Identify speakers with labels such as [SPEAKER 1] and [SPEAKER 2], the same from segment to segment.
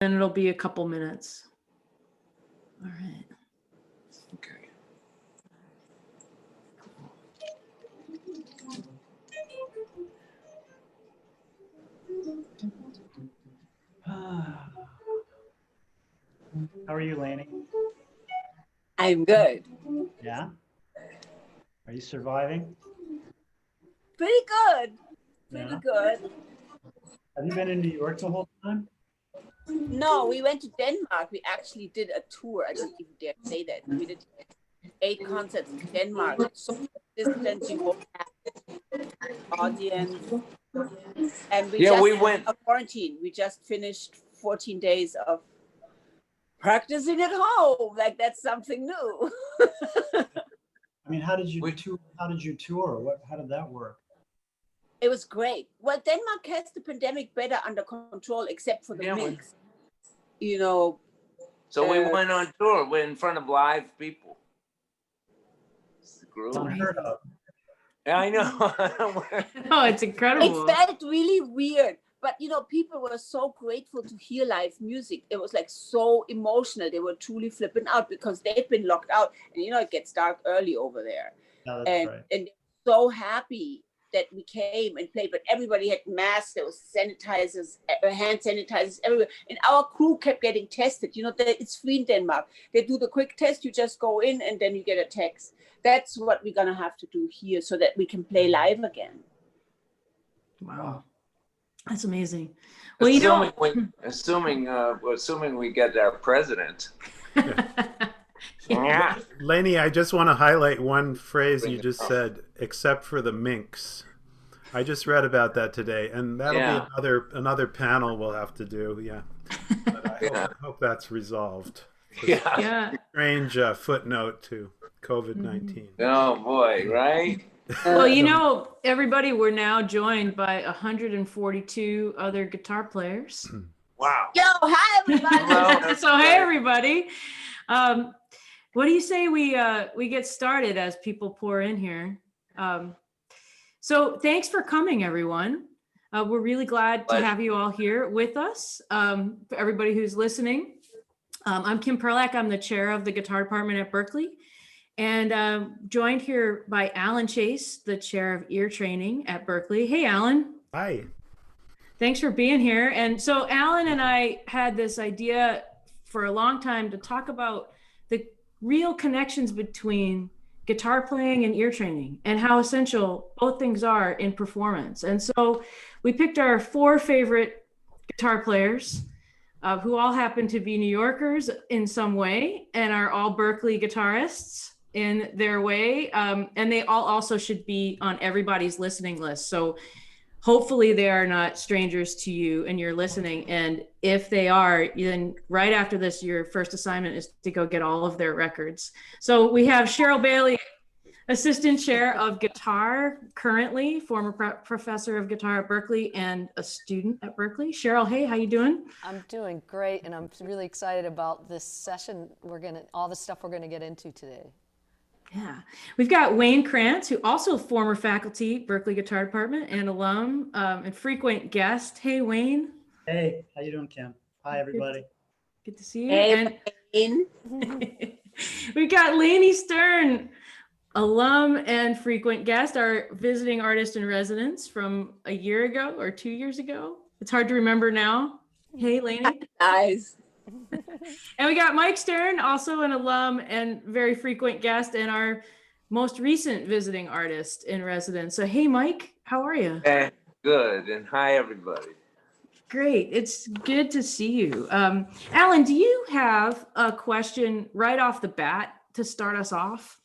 [SPEAKER 1] and it'll be a couple minutes. All right.
[SPEAKER 2] Okay.
[SPEAKER 3] How are you, Laney?
[SPEAKER 4] I'm good.
[SPEAKER 3] Yeah? Are you surviving?
[SPEAKER 4] Pretty good. Pretty
[SPEAKER 3] Yeah.
[SPEAKER 4] good.
[SPEAKER 3] Have you been in New York the whole time?
[SPEAKER 4] No, we went to Denmark. We actually did a tour. I don't even dare say that. We did 8 concerts in Denmark. So distance, you won't have audience. And we went a quarantine. We just finished 14 days of practicing at home. Like that's something new.
[SPEAKER 3] I mean, how did you tour? How did that work?
[SPEAKER 4] It was great. Well, Denmark has the pandemic better under control, except for the mix. You know.
[SPEAKER 2] So we went on tour. We're in front of live people. It's the groove.
[SPEAKER 3] Unheard of.
[SPEAKER 2] Yeah, I know.
[SPEAKER 1] Oh, it's incredible.
[SPEAKER 4] It felt really weird. But, you know, people were so grateful to hear live music. It was like so emotional. They were truly flipping out because they've been locked out. And, you know, it gets dark early over there.
[SPEAKER 3] No, that's right.
[SPEAKER 4] And they're so happy that we came and played. But everybody had masks. There was sanitizers, hand sanitizers everywhere. And our crew kept getting tested. You know, it's free in Denmark. They do the quick test. You just go in and then you get a text. That's what we're going to have to do here so that we can play live again.
[SPEAKER 1] Wow. That's amazing. Well,
[SPEAKER 2] assuming we get our president. Yeah.
[SPEAKER 5] Lainey, I just want to highlight one phrase you just said, except for the minks. I just read about that today, and that'll be another panel we'll have to do. Yeah. But I hope that's resolved.
[SPEAKER 1] Yeah.
[SPEAKER 5] Strange footnote to COVID-19.
[SPEAKER 2] Oh boy, right?
[SPEAKER 1] Well, you know, everybody, we're now joined by 142 other guitar players.
[SPEAKER 2] Wow.
[SPEAKER 4] Yo, hi everybody.
[SPEAKER 1] So hey everybody. What do you say we get started as people pour in here? So thanks for coming, everyone. We're really glad to have you all here with us. For everybody who's listening, I'm Kim Perlak. I'm the chair of the guitar department at Berklee. And joined here by Alan Chase, the chair of ear training at Berklee. Hey, Alan.
[SPEAKER 5] Hi.
[SPEAKER 1] Thanks for being here. And so Alan and I had this idea for a long time to talk about the real connections between guitar playing and ear training and how essential both things are in performance. And so we picked our 4 favorite guitar players who all happen to be New Yorkers in some way and are all Berklee guitarists in their way. And they all also should be on everybody's listening list. So hopefully they are not strangers to you and you're listening. And if they are, then right after this, your first assignment is to go get all of their records. So we have Cheryl Bailey, assistant chair of guitar currently, former professor of guitar at Berklee and a student at Berklee. Cheryl, hey, how you doing?
[SPEAKER 6] I'm doing great, and I'm really excited about this session. All the stuff we're gonna get into today.
[SPEAKER 1] Yeah, we've got Wayne Krantz, who also former faculty, Berklee Guitar Department, and alum, and frequent guest. Hey, Wayne.
[SPEAKER 3] Hey, how you doing, Kim? Hi, everybody.
[SPEAKER 1] Good to see you.
[SPEAKER 4] Hey,
[SPEAKER 1] and we've got Lainey Stern, alum and frequent guest, our visiting artist in residence from a year ago or 2 years ago. It's hard to remember now. Hey, Lainey.
[SPEAKER 4] Nice.
[SPEAKER 1] And we got Mike Stern, also an alum and very frequent guest and our most recent visiting artist in residence. So, hey, Mike, how are you?
[SPEAKER 2] Hey, good. And hi, everybody.
[SPEAKER 1] Great. It's good to see you. Alan, do you have a question right off the bat to start us off?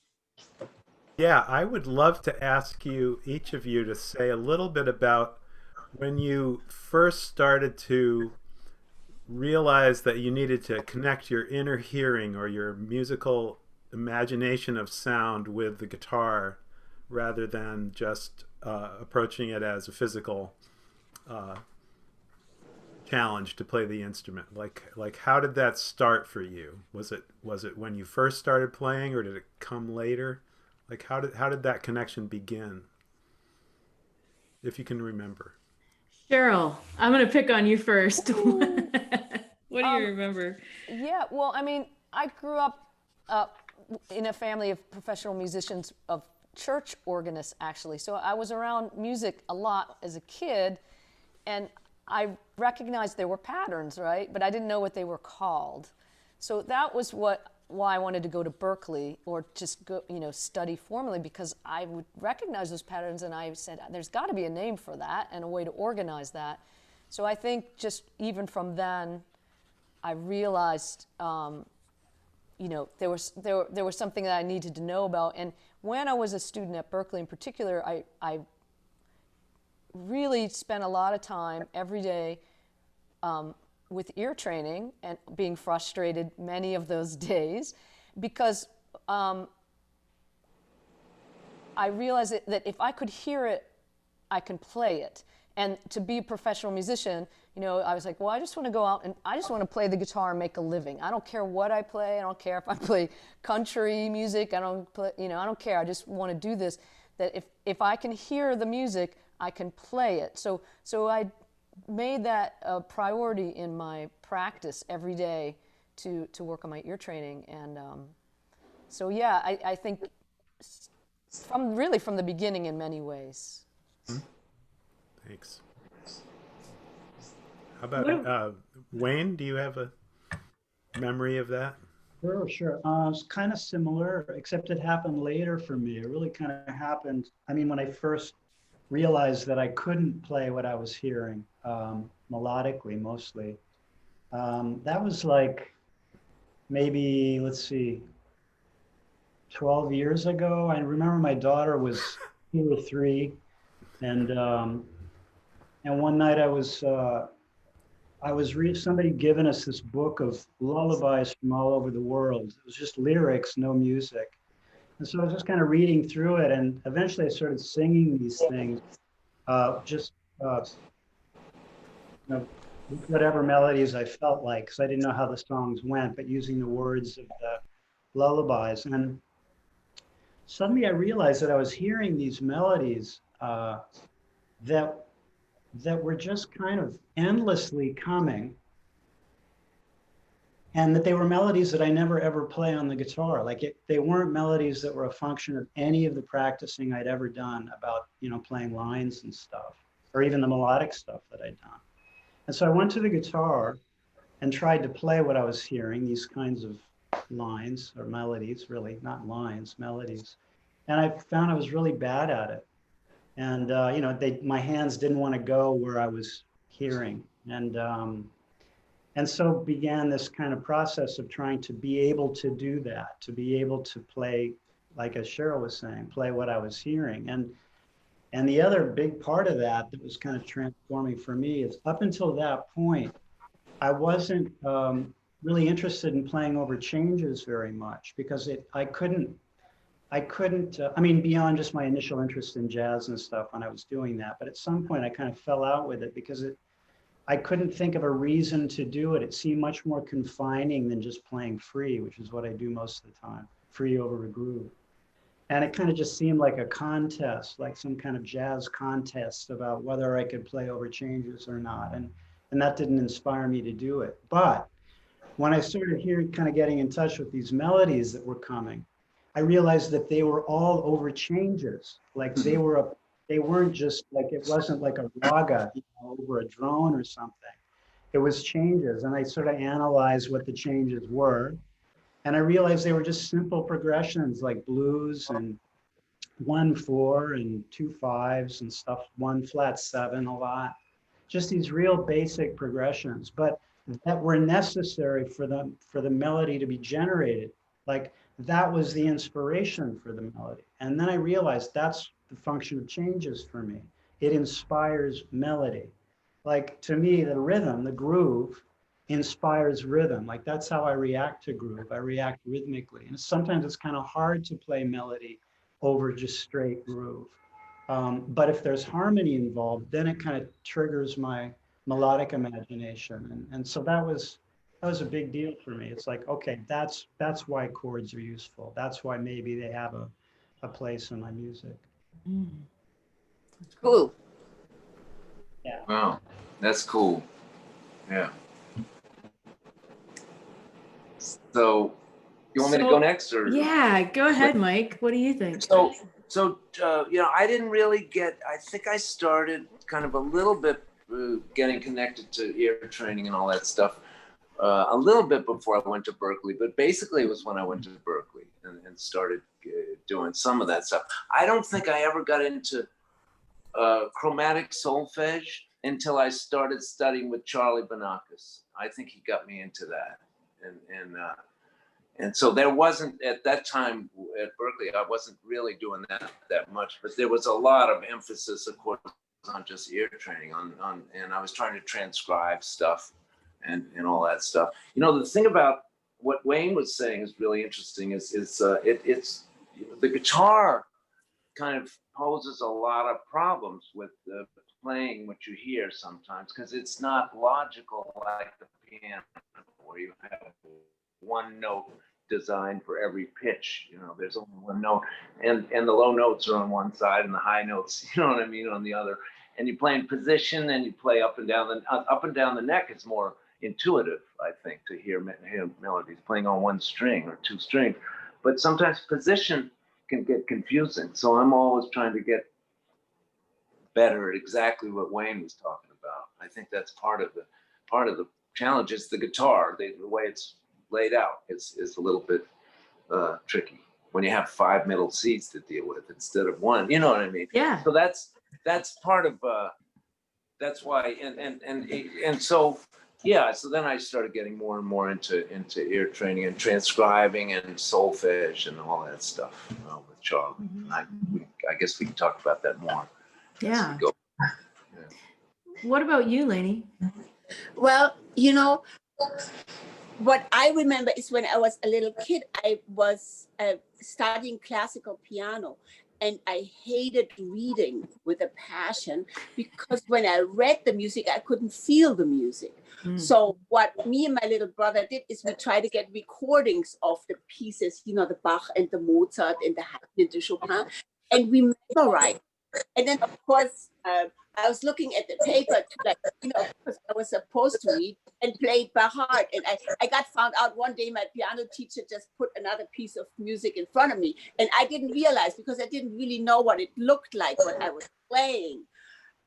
[SPEAKER 5] Yeah, I would love to ask you, each of you, to say a little bit about when you first started to realize that you needed to connect your inner hearing or your musical imagination of sound with the guitar rather than just approaching it as a physical challenge to play the instrument. Like how did that start for you? Was it when you first started playing, or did it come later? Like how did that connection begin, if you can remember?
[SPEAKER 1] Cheryl, I'm going to pick on you first. What do you remember?
[SPEAKER 6] Yeah, well, I mean, I grew up in a family of professional musicians, of church organists, actually. So I was around music a lot as a kid, and I recognized there were patterns, right? But I didn't know what they were called. So that was why I wanted to go to Berkeley, or just go, study formally, because I would recognize those patterns, and I said, there's got to be a name for that and a way to organize that. So I think just even from then, I realized, there was something that I needed to know about. And when I was a student at Berkeley in particular, I really spent a lot of time every day with ear training, and being frustrated many of those days, because I realized that if I could hear it, I can play it. And to be a professional musician, I was like, well, I just want to go out and I just want to play the guitar and make a living. I don't care what I play. I don't care if I play country music. I don't care. I just want to do this. That if I can hear the music, I can play it. So I made that a priority in my practice every day to work on my ear training. And so yeah, I think from the beginning in many ways.
[SPEAKER 5] Thanks. How about Wayne? Do you have a memory of that?
[SPEAKER 3] Sure. It's kind of similar, except it happened later for me. It really kind of happened, when I first realized that I couldn't play what I was hearing, melodically mostly. That was like maybe, 12 years ago. I remember my daughter was 2 or 3, and one night somebody given us this book of lullabies from all over the world. It was just lyrics, no music. And so I was just kind of reading through it, and eventually I started singing these things, whatever melodies I felt like, because I didn't know how the songs went, but using the words of the lullabies. And suddenly I realized that I was hearing these melodies that were just kind of endlessly coming, and that they were melodies that I never ever play on the guitar. They weren't melodies that were a function of any of the practicing I'd ever done about, playing lines and stuff, or even the melodic stuff that I'd done. And so I went to the guitar and tried to play what I was hearing, these kinds of lines or melodies, really, not lines, melodies. And I found I was really bad at it. And, my hands didn't want to go where I was hearing. And so began this kind of process of trying to be able to do that, to be able to play, like as Cheryl was saying, play what I was hearing. And the other big part of that was kind of transforming for me is, up until that point, I wasn't really interested in playing over changes very much, because I couldn't, beyond just my initial interest in jazz and stuff when I was doing that, but at some point I kind of fell out with it, because I couldn't think of a reason to do it. It seemed much more confining than just playing free, which is what I do most of the time, free over a groove. And it kind of just seemed like a contest, like some kind of jazz contest about whether I could play over changes or not. And that didn't inspire me to do it. But when I started kind of getting in touch with these melodies that were coming, I realized that they were all over changes. Like they weren't just like, it wasn't like a raga, over a drone or something. It was changes. And I sort of analyzed what the changes were. And I realized they were just simple progressions, like blues and 1/4 and 2/5 and stuff, 1-flat-7 a lot. Just these real basic progressions, but that were necessary for the melody to be generated. Like that was the inspiration for the melody. And then I realized that's the function of changes for me. It inspires melody. Like to me, the rhythm, the groove, inspires rhythm. Like that's how I react to groove. I react rhythmically. And sometimes it's kind of hard to play melody over just straight groove. But if there's harmony involved, then it kind of triggers my melodic imagination. And so that was a big deal for me. It's like, okay, that's why chords are useful. That's why maybe they have a place in my music.
[SPEAKER 4] That's cool.
[SPEAKER 3] Yeah.
[SPEAKER 2] Wow, that's cool. Yeah. So you want me to go next, or?
[SPEAKER 1] Yeah, go ahead, Mike. What do you think?
[SPEAKER 2] So I didn't really I think I started kind of a little bit getting connected to ear training and all that stuff a little bit before I went to Berkeley, but basically it was when I went to Berkeley and started doing some of that stuff. I don't think I ever got into chromatic solfege until I started studying with Charlie Banakis. I think he got me into that. And so there wasn't, at that time at Berkeley, I wasn't really doing that much, but there was a lot of emphasis, of course, on just ear training, and I was trying to transcribe stuff and all that stuff. The thing about what Wayne was saying is really interesting it's the guitar kind of poses a lot of problems with playing what you hear sometimes, because it's not logical like the piano, where you have one note designed for every pitch. There's only one note, and the low notes are on one side and the high notes, on the other. And you play in position, and you play up and down the neck. Is more intuitive, I think, to hear melodies playing on one string or two strings. But sometimes position can get confusing. So I'm always trying to get better at exactly what Wayne was talking about. I think that's part of the challenge. Is the guitar, the way it's laid out is a little bit tricky when you have 5 middle C's to deal with instead of one. You know what I mean?
[SPEAKER 1] Yeah.
[SPEAKER 2] So that's part of that's why and so yeah. So then I started getting more and more into ear training and transcribing and solfege and all that stuff with Charlie. Mm-hmm. I guess we can talk about that more.
[SPEAKER 1] Yeah. What about you, Lainey?
[SPEAKER 4] Well, what I remember is when I was a little kid, I was studying classical piano, and I hated reading with a passion, because when I read the music, I couldn't feel the music. So what me and my little brother did is we tried to get recordings of the pieces, the Bach and the Mozart and the Haydn and the Chopin, and we memorized. And then, of course, I was looking at the paper because I was supposed to read, and played by heart. And I got found out one day, my piano teacher just put another piece of music in front of me. And I didn't realize, because I didn't really know what it looked like, what I was playing.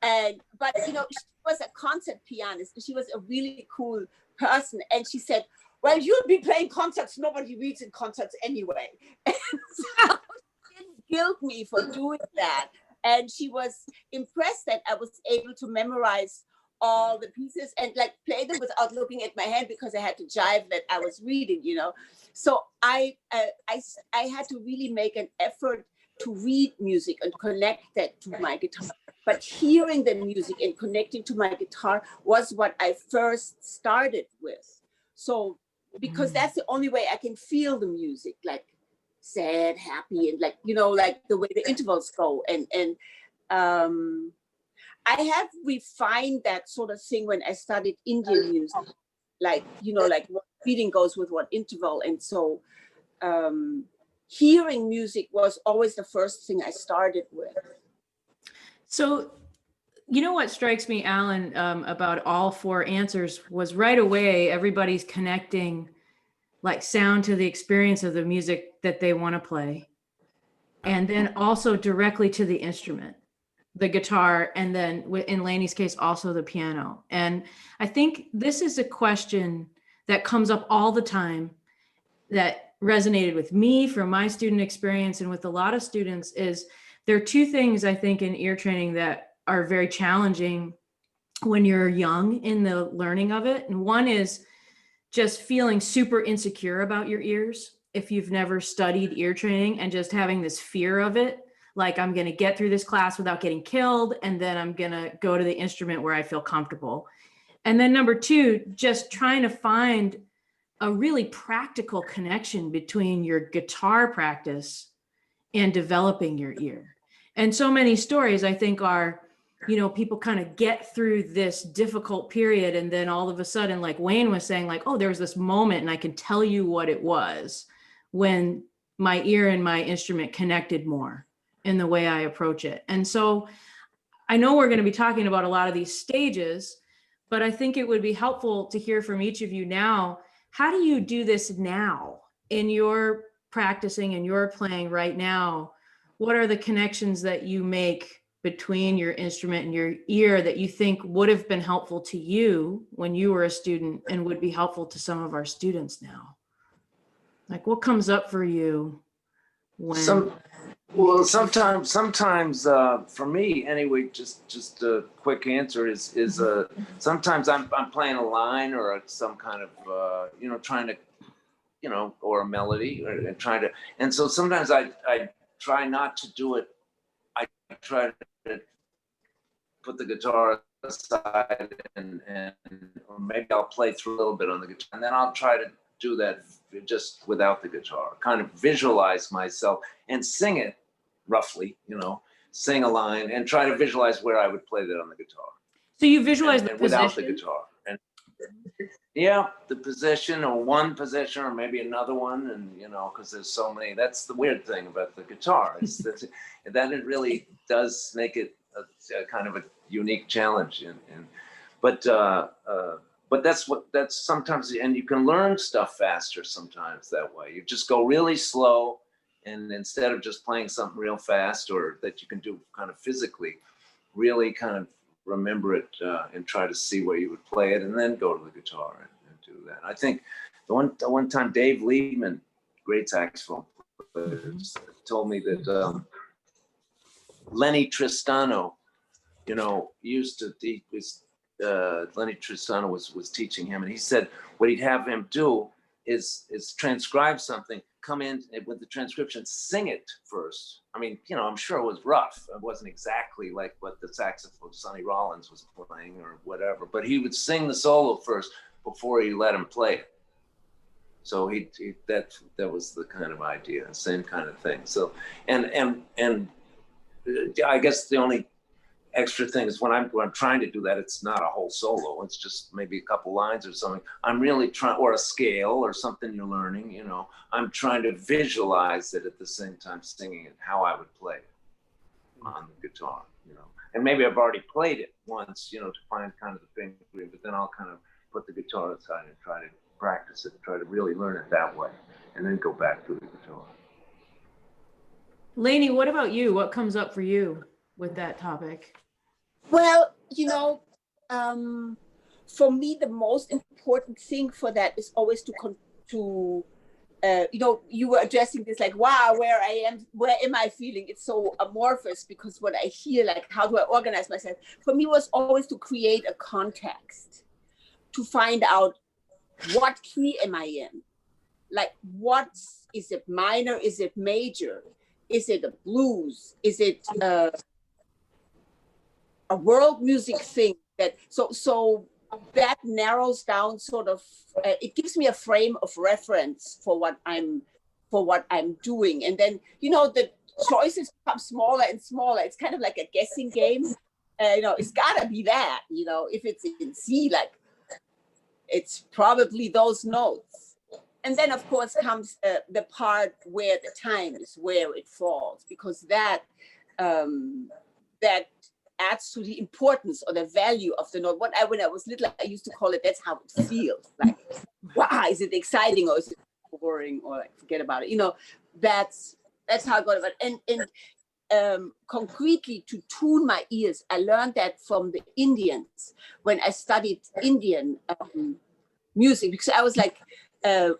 [SPEAKER 4] But she was a concert pianist, and she was a really cool person. And she said, well, you'll be playing concerts. Nobody reads in concerts anyway. And so she didn't guilt me for doing that. And she was impressed that I was able to memorize all the pieces and play them without looking at my hand, because I had to jive that I was reading, So I had to really make an effort to read music and connect that to my guitar. But hearing the music and connecting to my guitar was what I first started with. So, because that's the only way I can feel the music, sad, happy, and the way the intervals go. And I have refined that sort of thing when I studied Indian music, what beating goes with what interval. And so hearing music was always the first thing I started with.
[SPEAKER 1] So, what strikes me, Alan, about all 4 answers was right away, everybody's connecting sound to the experience of the music that they want to play. And then also directly to the instrument, the guitar, and then in Lainey's case, also the piano. And I think this is a question that comes up all the time that resonated with me from my student experience and with a lot of students. Is there are 2 things I think in ear training that are very challenging when you're young in the learning of it. And one is just feeling super insecure about your ears if you've never studied ear training, and just having this fear of it. I'm going to get through this class without getting killed, and then I'm going to go to the instrument where I feel comfortable. And then number 2, just trying to find a really practical connection between your guitar practice and developing your ear. And so many stories, I think, are, people kind of get through this difficult period, and then all of a sudden, like Wayne was saying, oh, there was this moment, and I can tell you what it was, when my ear and my instrument connected more in the way I approach it. And so I know we're going to be talking about a lot of these stages, but I think it would be helpful to hear from each of you now how do you do this now in your practicing and your playing right now? What are the connections that you make between your instrument and your ear that you think would have been helpful to you when you were a student and would be helpful to some of our students now? Like, what comes up for you when?
[SPEAKER 2] Sometimes for me anyway, just a quick answer is sometimes I'm playing a line or some kind of trying to or a melody and trying to, and so sometimes I try not to do it. I try to put the guitar aside and or maybe I'll play through a little bit on the guitar, and then I'll try to do that just without the guitar, kind of visualize myself and sing it roughly, sing a line and try to visualize where I would play that on the guitar.
[SPEAKER 1] So you visualize the
[SPEAKER 2] without
[SPEAKER 1] position?
[SPEAKER 2] the guitar. And yeah, the position or one position or maybe another one, and because there's so many. That's the weird thing about the guitar is that it really does make it a kind of a unique challenge. But that's sometimes, and you can learn stuff faster sometimes that way. You just go really slow, and instead of just playing something real fast or that you can do kind of physically, really kind of remember it and try to see where you would play it, and then go to the guitar and do that. I think the one time Dave Liebman, great saxophone player, told me that Lenny Tristano, Lenny Tristano was teaching him, and he said what he'd have him do is transcribe something, come in with the transcription, sing it first. I mean, I'm sure it was rough. It wasn't exactly like what the saxophone Sonny Rollins was playing or whatever, but he would sing the solo first before he let him play it. So that was the kind of idea, same kind of thing. So, and I guess the only extra thing is when I'm trying to do that, it's not a whole solo. It's just maybe a couple lines or something. I'm really trying, or a scale or something you're learning, I'm trying to visualize it at the same time singing it, how I would play it on the guitar, And maybe I've already played it once, to find kind of the finger, but then I'll kind of put the guitar aside and try to practice it, try to really learn it that way, and then go back to the guitar.
[SPEAKER 1] Lainey, what about you? What comes up for you with that topic?
[SPEAKER 4] Well, for me, the most important thing for that is always you were addressing this like, wow, where am I feeling? It's so amorphous because what I hear, like, how do I organize myself? For me, was always to create a context, to find out what key am I in? Like, is it minor? Is it major? Is it a blues? Is it a world music thing? So that narrows down sort of, it gives me a frame of reference for what I'm doing. And then, the choices become smaller and smaller. It's kind of like a guessing game. It's gotta be that, if it's in C, like, it's probably those notes. And then of course comes the part where the time is, where it falls, because that adds to the importance or the value of the note. When I was little, I used to call it, that's how it feels. Like, wow, is it exciting or is it boring or like, forget about it? That's how I got it. And concretely, to tune my ears, I learned that from the Indians when I studied Indian music, because I was like a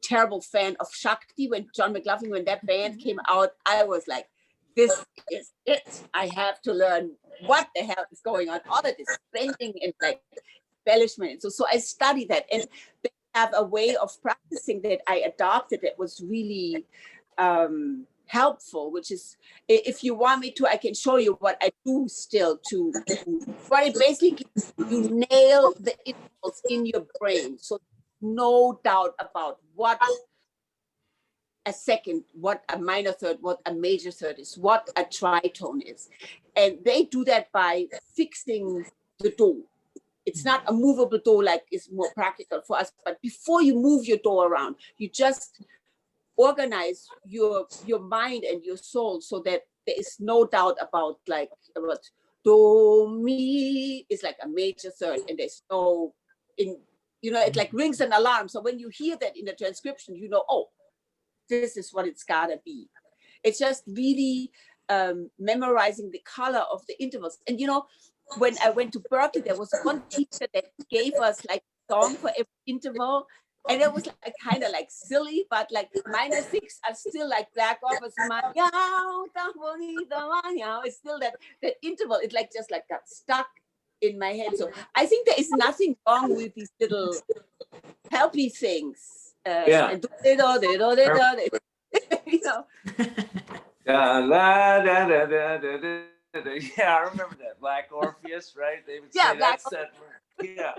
[SPEAKER 4] terrible fan of Shakti when John McLaughlin, when that band came out. I was like, this is it. I have to learn what the hell is going on. All of this bending and like embellishment. So I studied that, and they have a way of practicing that I adopted that was really helpful, which is, if you want me to, I can show you what I do still to but it basically, you nail the intervals in your brain. So no doubt about what a second, what a minor third, what a major third is, what a tritone is. And they do that by fixing the do. It's not a movable do like is more practical for us, but before you move your do around, you just organize your mind and your soul so that there is no doubt about do, mi is like a major third, and there's no, in You know, it like rings an alarm. So when you hear that in the transcription, you know, oh, this is what it's gotta be. It's just really memorizing the color of the intervals. And you know, when I went to Berkeley, there was one teacher that gave us like a song for every interval. And it was like kind of like silly, but like minor six are still like black off as it's still that interval. It like just like got stuck in my head. So I think there is nothing wrong with these little helpy things.
[SPEAKER 2] Yeah.
[SPEAKER 4] And you know.
[SPEAKER 2] Yeah, I remember that. Black Orpheus, right? They would say
[SPEAKER 4] Yeah,
[SPEAKER 2] that's that. Yeah.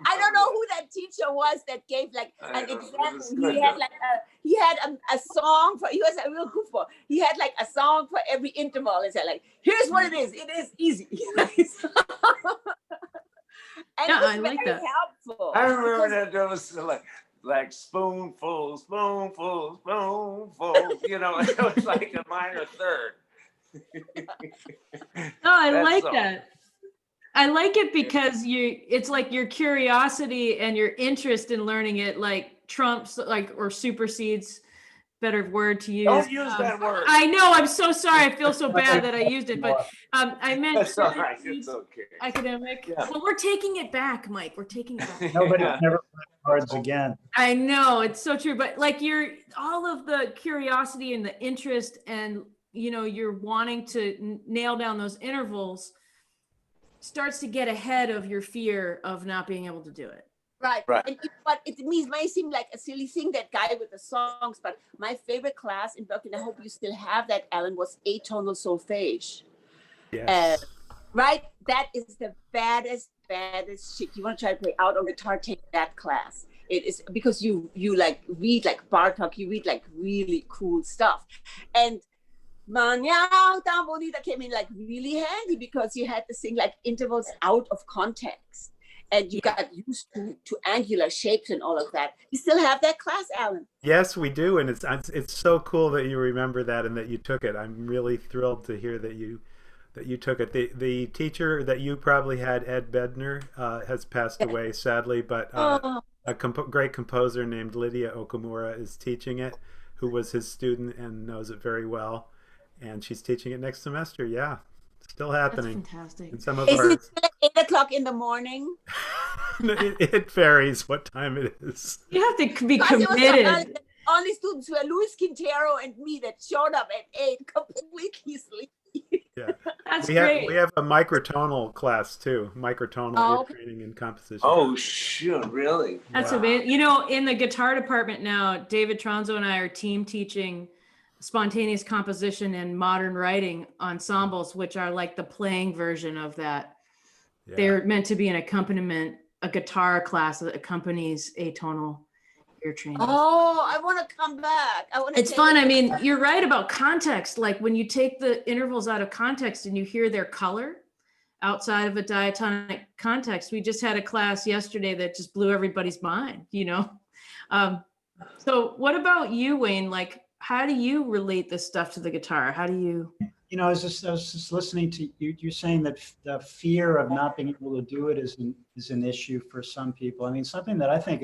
[SPEAKER 4] I don't know who that teacher was that gave like an example. He had a song for, he was a real goofball. He had like a song for every interval and said like, here's what it is. It is easy. And
[SPEAKER 1] Yeah,
[SPEAKER 4] it was
[SPEAKER 1] I like
[SPEAKER 4] very
[SPEAKER 1] that.
[SPEAKER 4] helpful.
[SPEAKER 2] I remember that there was like spoonful, spoonful, spoonful. You know, it was like a minor third.
[SPEAKER 1] No, I
[SPEAKER 2] That's
[SPEAKER 1] like
[SPEAKER 2] all.
[SPEAKER 1] that. I like it because it's like your curiosity and your interest in learning it like trumps like or supersedes, better word to use.
[SPEAKER 2] Don't use that word.
[SPEAKER 1] I know, I'm so sorry. I feel so bad that I used it, but I meant
[SPEAKER 2] That's all right. It's okay.
[SPEAKER 1] academic.
[SPEAKER 2] Yeah.
[SPEAKER 1] Well, we're taking it back, Mike. We're taking it back.
[SPEAKER 3] Nobody
[SPEAKER 2] Yeah.
[SPEAKER 3] never played cards again.
[SPEAKER 1] I know, it's so true, but like all of the curiosity and the interest and you're wanting to nail down those intervals starts to get ahead of your fear of not being able to do it.
[SPEAKER 4] Right.
[SPEAKER 2] Right.
[SPEAKER 4] And but it may seem like a silly thing, that guy with the songs, but my favorite class in Berkeley, and I hope you still have that, Alan, was atonal solfege.
[SPEAKER 5] Yes.
[SPEAKER 4] Right? That is the baddest shit. You want to try to play out on guitar, take that class. It is because you like read like Bartok, you read like really cool stuff. And that came in like really handy because you had to sing like intervals out of context. And you got used to angular shapes and all of that. You still have that class, Alan?
[SPEAKER 5] Yes, we do, and it's so cool that you remember that and that you took it. I'm really thrilled to hear that you took it. The teacher that you probably had, Ed Bednar, has passed away sadly, but a great composer named Lydia Okamura is teaching it, who was his student and knows it very well, and she's teaching it next semester. Yeah. Still happening.
[SPEAKER 1] That's fantastic.
[SPEAKER 5] And some of
[SPEAKER 4] Is
[SPEAKER 5] our,
[SPEAKER 4] it still at 8 o'clock in the morning?
[SPEAKER 5] it varies what time it is.
[SPEAKER 1] You have to be
[SPEAKER 4] Because it was so
[SPEAKER 1] committed.
[SPEAKER 4] early that only students were Luis Quintero and me that showed up at 8 completely sleepy.
[SPEAKER 5] Yeah.
[SPEAKER 1] That's
[SPEAKER 5] we
[SPEAKER 1] great.
[SPEAKER 5] have a microtonal class too. Microtonal ear training and composition.
[SPEAKER 2] Oh, shoot, really?
[SPEAKER 1] That's
[SPEAKER 2] Wow.
[SPEAKER 1] amazing. In the guitar department now, David Tronzo and I are team teaching spontaneous composition and modern writing ensembles, which are like the playing version of that.
[SPEAKER 5] Yeah.
[SPEAKER 1] They're meant to be an accompaniment, a guitar class that accompanies atonal ear training.
[SPEAKER 4] Oh, I want to come back.
[SPEAKER 1] It's fun. I mean, you're right about context. Like when you take the intervals out of context and you hear their color outside of a diatonic context. We just had a class yesterday that just blew everybody's mind, So what about you, Wayne? Like, how do you relate this stuff to the guitar? How do you?
[SPEAKER 3] I was just listening to you. You're saying that the fear of not being able to do it is an issue for some people. I mean, something that I think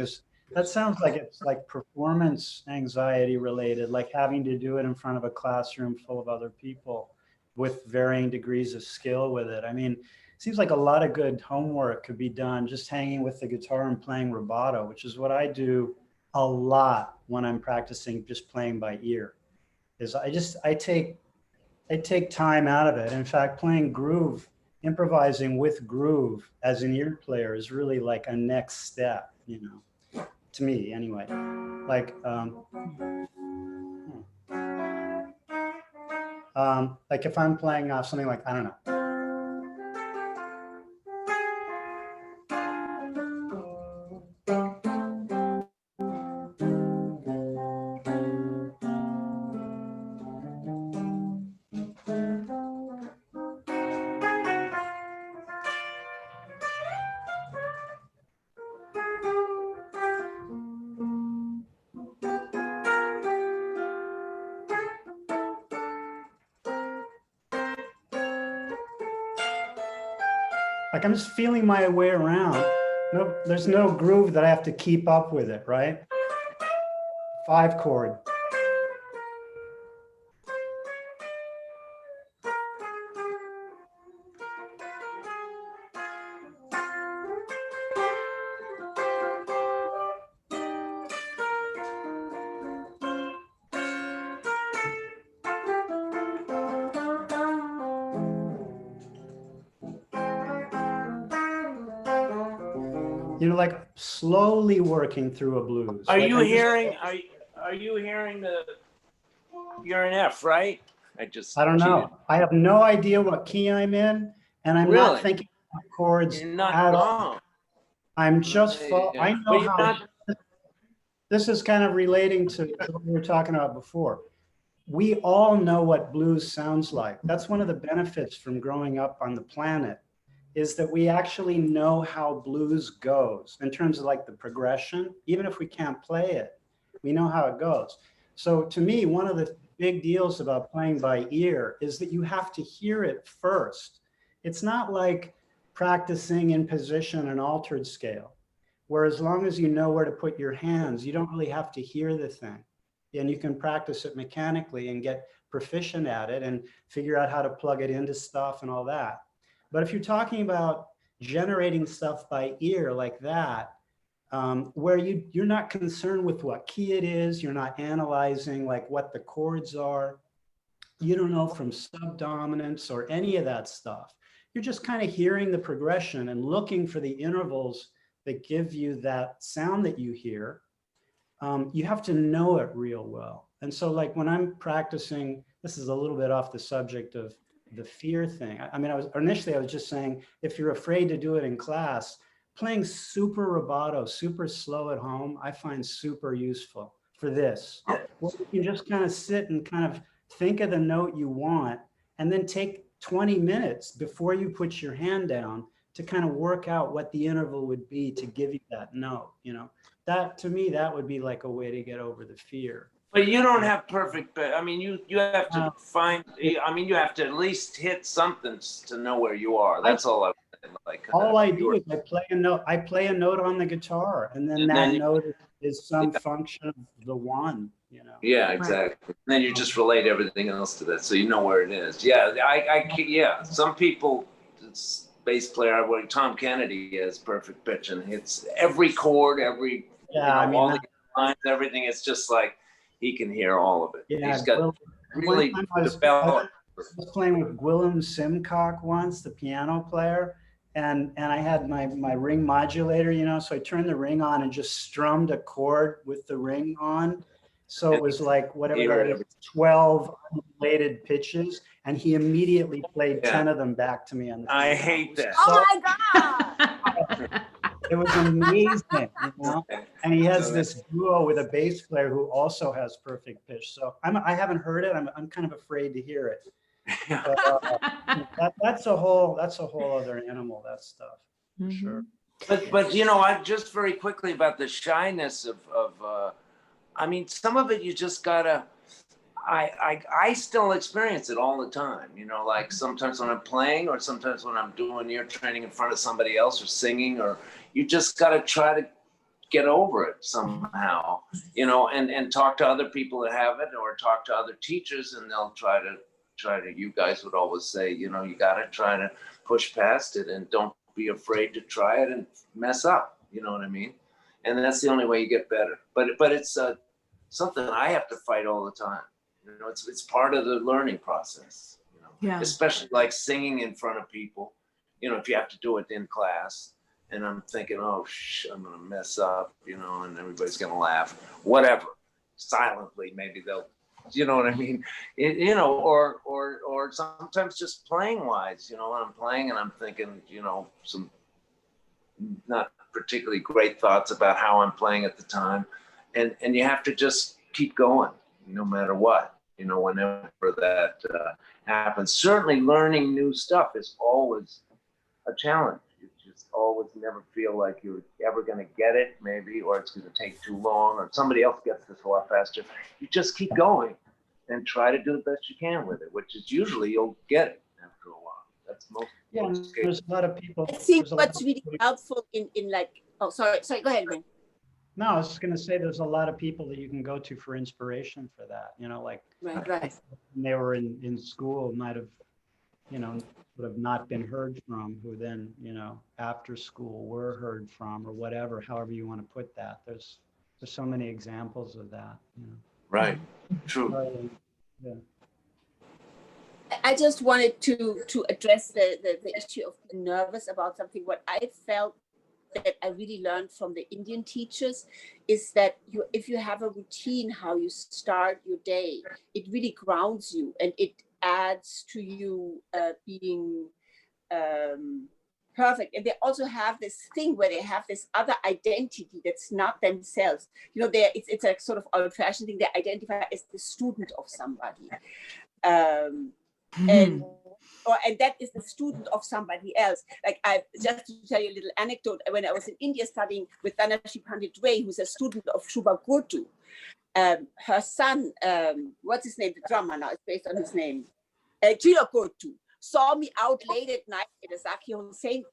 [SPEAKER 3] that sounds like it's like performance anxiety related, like having to do it in front of a classroom full of other people with varying degrees of skill with it. I mean, it seems like a lot of good homework could be done just hanging with the guitar and playing rubato, which is what I do a lot when I'm practicing just playing by ear. I take time out of it. In fact, playing groove, improvising with groove as an ear player is really like a next step, to me anyway. Like if I'm playing something like, I don't know. Like I'm just feeling my way around. No, there's no groove that I have to keep up with it, right? 5 chord. You know, like slowly working through a blues.
[SPEAKER 2] Are
[SPEAKER 3] Like
[SPEAKER 2] you
[SPEAKER 3] I'm just-
[SPEAKER 2] hearing? Are you hearing the? You're in F, right?
[SPEAKER 3] I don't know.
[SPEAKER 2] cheated.
[SPEAKER 3] I have no idea what key I'm in, and I'm
[SPEAKER 2] Really?
[SPEAKER 3] not thinking about chords
[SPEAKER 2] You're not.
[SPEAKER 3] at all.
[SPEAKER 2] Oh,
[SPEAKER 3] I'm just,
[SPEAKER 2] yeah.
[SPEAKER 3] I
[SPEAKER 2] But
[SPEAKER 3] know
[SPEAKER 2] you're
[SPEAKER 3] how,
[SPEAKER 2] not.
[SPEAKER 3] this is kind of relating to what we were talking about before. We all know what blues sounds like. That's one of the benefits from growing up on the planet, is that we actually know how blues goes in terms of like the progression. Even if we can't play it, we know how it goes. So to me, one of the big deals about playing by ear is that you have to hear it first. It's not like practicing in position and altered scale, where as long as you know where to put your hands, you don't really have to hear the thing. And you can practice it mechanically and get proficient at it and figure out how to plug it into stuff and all that. But if you're talking about generating stuff by ear like that, where you're not concerned with what key it is, you're not analyzing like what the chords are, you don't know from subdominants or any of that stuff. You're just kind of hearing the progression and looking for the intervals that give you that sound that you hear. You have to know it real well. And so like when I'm practicing, this is a little bit off the subject of the fear thing. I mean, I was just saying, if you're afraid to do it in class, playing super rubato, super slow at home, I find super useful for this. Well, you can just kind of sit and kind of think of the note you want, and then take 20 minutes before you put your hand down to kind of work out what the interval would be to give you that note, you know. That, to me, that would be like a way to get over the fear.
[SPEAKER 2] But you don't have perfect. I mean, you have to find. I mean, you have to at least hit something to know where you are. That's all I like.
[SPEAKER 3] All I do is I play a note. I play a note on the guitar, and then that note is some function of the one. You know.
[SPEAKER 2] Yeah, exactly. And then you just relate everything else to that, so you know where it is. Yeah, yeah. Some people, it's bass player, like Tom Kennedy, has perfect pitch and hits every chord, every all the lines, everything. It's just like he can hear all of it.
[SPEAKER 3] Yeah,
[SPEAKER 2] he's got really developed.
[SPEAKER 3] I was playing with Gwilym Simcock once, the piano player, and I had my ring modulator, you know, so I turned the ring on and just strummed a chord with the ring on. So it was like whatever that is, 12 unrelated pitches, and he immediately played 10 of them back to me on the piano.
[SPEAKER 2] I hate that.
[SPEAKER 4] Oh my God!
[SPEAKER 3] It was amazing, you know. And he has this duo with a bass player who also has perfect pitch. So I haven't heard it. I'm kind of afraid to hear it. But, that's a whole other animal. That stuff, for sure.
[SPEAKER 2] But you know, I just very quickly about the shyness of I mean, some of it you just gotta. I still experience it all the time. You know, like sometimes when I'm playing, or sometimes when I'm doing ear training in front of somebody else, or singing, or you just gotta try to get over it somehow. You know, and talk to other people that have it, or talk to other teachers, and they'll try to. You guys would always say, you know, you gotta try to push past it, and don't be afraid to try it and mess up. You know what I mean? And that's the only way you get better. But it's something I have to fight all the time. You know, it's part of the learning process. You know,
[SPEAKER 1] Yeah.
[SPEAKER 2] Especially like singing in front of people. You know, if you have to do it in class, and I'm thinking, oh, I'm gonna mess up. You know, and everybody's gonna laugh. Whatever, silently, maybe they'll. You know what I mean? You know, or sometimes just playing wise. You know, when I'm playing and I'm thinking, you know, some not particularly great thoughts about how I'm playing at the time. And you have to just keep going, no matter what, you know, whenever that happens. Certainly learning new stuff is always a challenge. You just always never feel like you're ever going to get it, maybe, or it's going to take too long, or somebody else gets this a lot faster. You just keep going and try to do the best you can with it, which is usually you'll get it after a while. That's most
[SPEAKER 3] Yeah, and
[SPEAKER 2] cases.
[SPEAKER 3] there's a lot of people.
[SPEAKER 4] I think
[SPEAKER 3] there's a lot
[SPEAKER 4] what's
[SPEAKER 3] of
[SPEAKER 4] really
[SPEAKER 3] people-
[SPEAKER 4] helpful in like, oh, sorry, go ahead, man.
[SPEAKER 3] No, I was just going to say there's a lot of people that you can go to for inspiration for that. You know, like
[SPEAKER 4] Right.
[SPEAKER 3] when they were in school, might have, you know, would have not been heard from, who then, you know, after school were heard from, or whatever, however you want to put that. There's so many examples of that. You know.
[SPEAKER 2] Right. True.
[SPEAKER 3] Yeah.
[SPEAKER 4] I just wanted to address the issue of being nervous about something. What I felt that I really learned from the Indian teachers is that if you have a routine, how you start your day, it really grounds you and it adds to you being perfect. And they also have this thing where they have this other identity that's not themselves. You know, it's a sort of old-fashioned thing. They identify as the student of somebody. And that is the student of somebody else. Like, I just to tell you a little anecdote, when I was in India studying with Dhanashree Pandit Ray, who's a student of Shubha Gurtu, her son, what's his name, the drummer now, it's based on his name, Jira Gurtu, saw me out late at night at a Zakir Hussain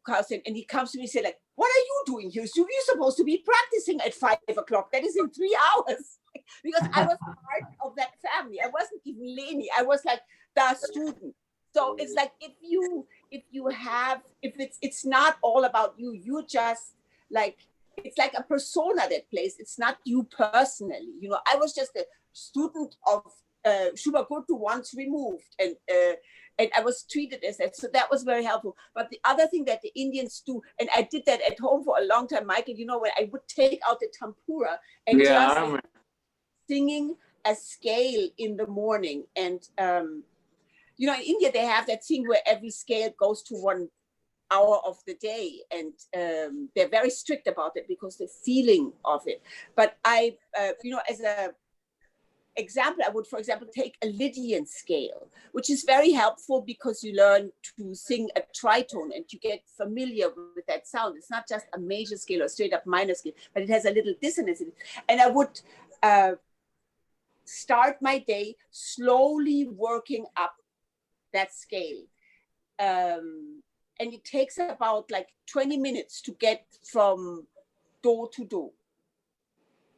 [SPEAKER 4] concert, and he comes to me and said, like, what are you doing here? So you're supposed to be practicing at 5 o'clock. That is in 3 hours. Because I was part of that family. I wasn't even Leni. I was like the student. So it's like it's not all about you. You just like, it's like a persona that plays. It's not you personally. You know, I was just a student of Shubha Gurtu once removed, and I was treated as that. So that was very helpful. But the other thing that the Indians do, and I did that at home for a long time, Michael, you know, when I would take out the tampura and just singing a scale in the morning. And, you know, in India, they have that thing where every scale goes to 1 hour of the day. And they're very strict about it because the feeling of it. But I, you know, as a example, I would, for example, take a Lydian scale, which is very helpful because you learn to sing a tritone and you get familiar with that sound. It's not just a major scale or straight up minor scale, but it has a little dissonance in it. And I would start my day slowly working up that scale. And it takes about like 20 minutes to get from do to do.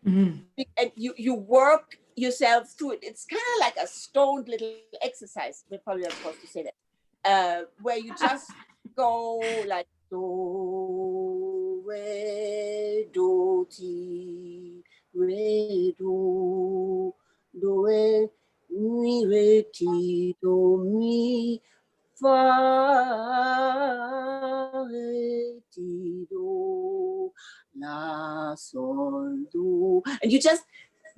[SPEAKER 4] And you work yourself through it. It's kind of like a stoned little exercise. We're probably not supposed to say that. Where you just go like do, re, do, ti, re, do, re, mi, re, ti, do, mi, fa, re, ti, do, la, sol, do. And you just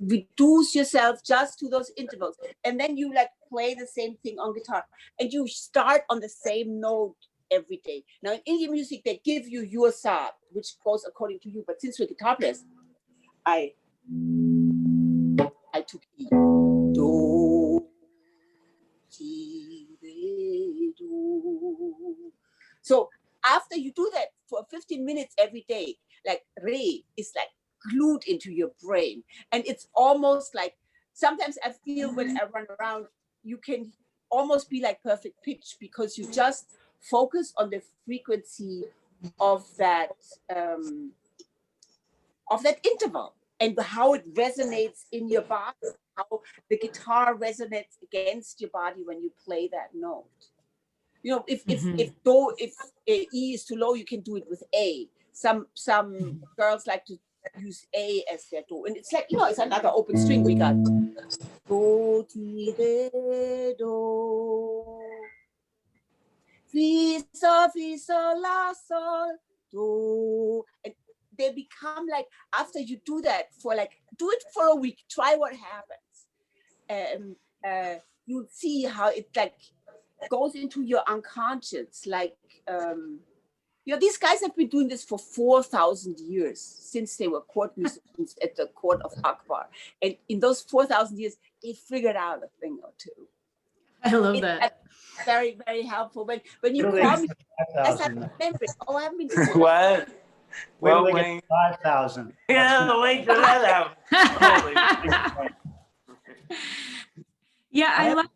[SPEAKER 4] reduce yourself just to those intervals. And then you like play the same thing on guitar. And you start on the same note every day. Now in Indian music, they give you your sab, which goes according to you. But since we're guitar players, I took E. Do, ti, re, do. So after you do that for 15 minutes every day, like re is like glued into your brain. And it's almost like, sometimes I feel when I run around, you can almost be like perfect pitch because you just focus on the frequency of that interval and how it resonates in your body, how the guitar resonates against your body when you play that note. You know, if E is too low, you can do it with A. Some girls like to use A as their do, and it's like, you know, it's another open string we got. Do, ti, re, do, fi, sol, la, sol, do. And they become like, after you do that for like, do it for a week, try what happens. You'll see how it like goes into your unconscious. Like, you know, these guys have been doing this for 4,000 years since they were court musicians at the court of Akbar. And in those 4,000 years, they figured out a thing or two.
[SPEAKER 1] I love that.
[SPEAKER 4] Very, very helpful. When you call me, I start remembering, oh, I haven't been doing
[SPEAKER 2] What?
[SPEAKER 3] Well, Wayne. 5,000.
[SPEAKER 2] Yeah, wait till that out.
[SPEAKER 1] Yeah, I love that.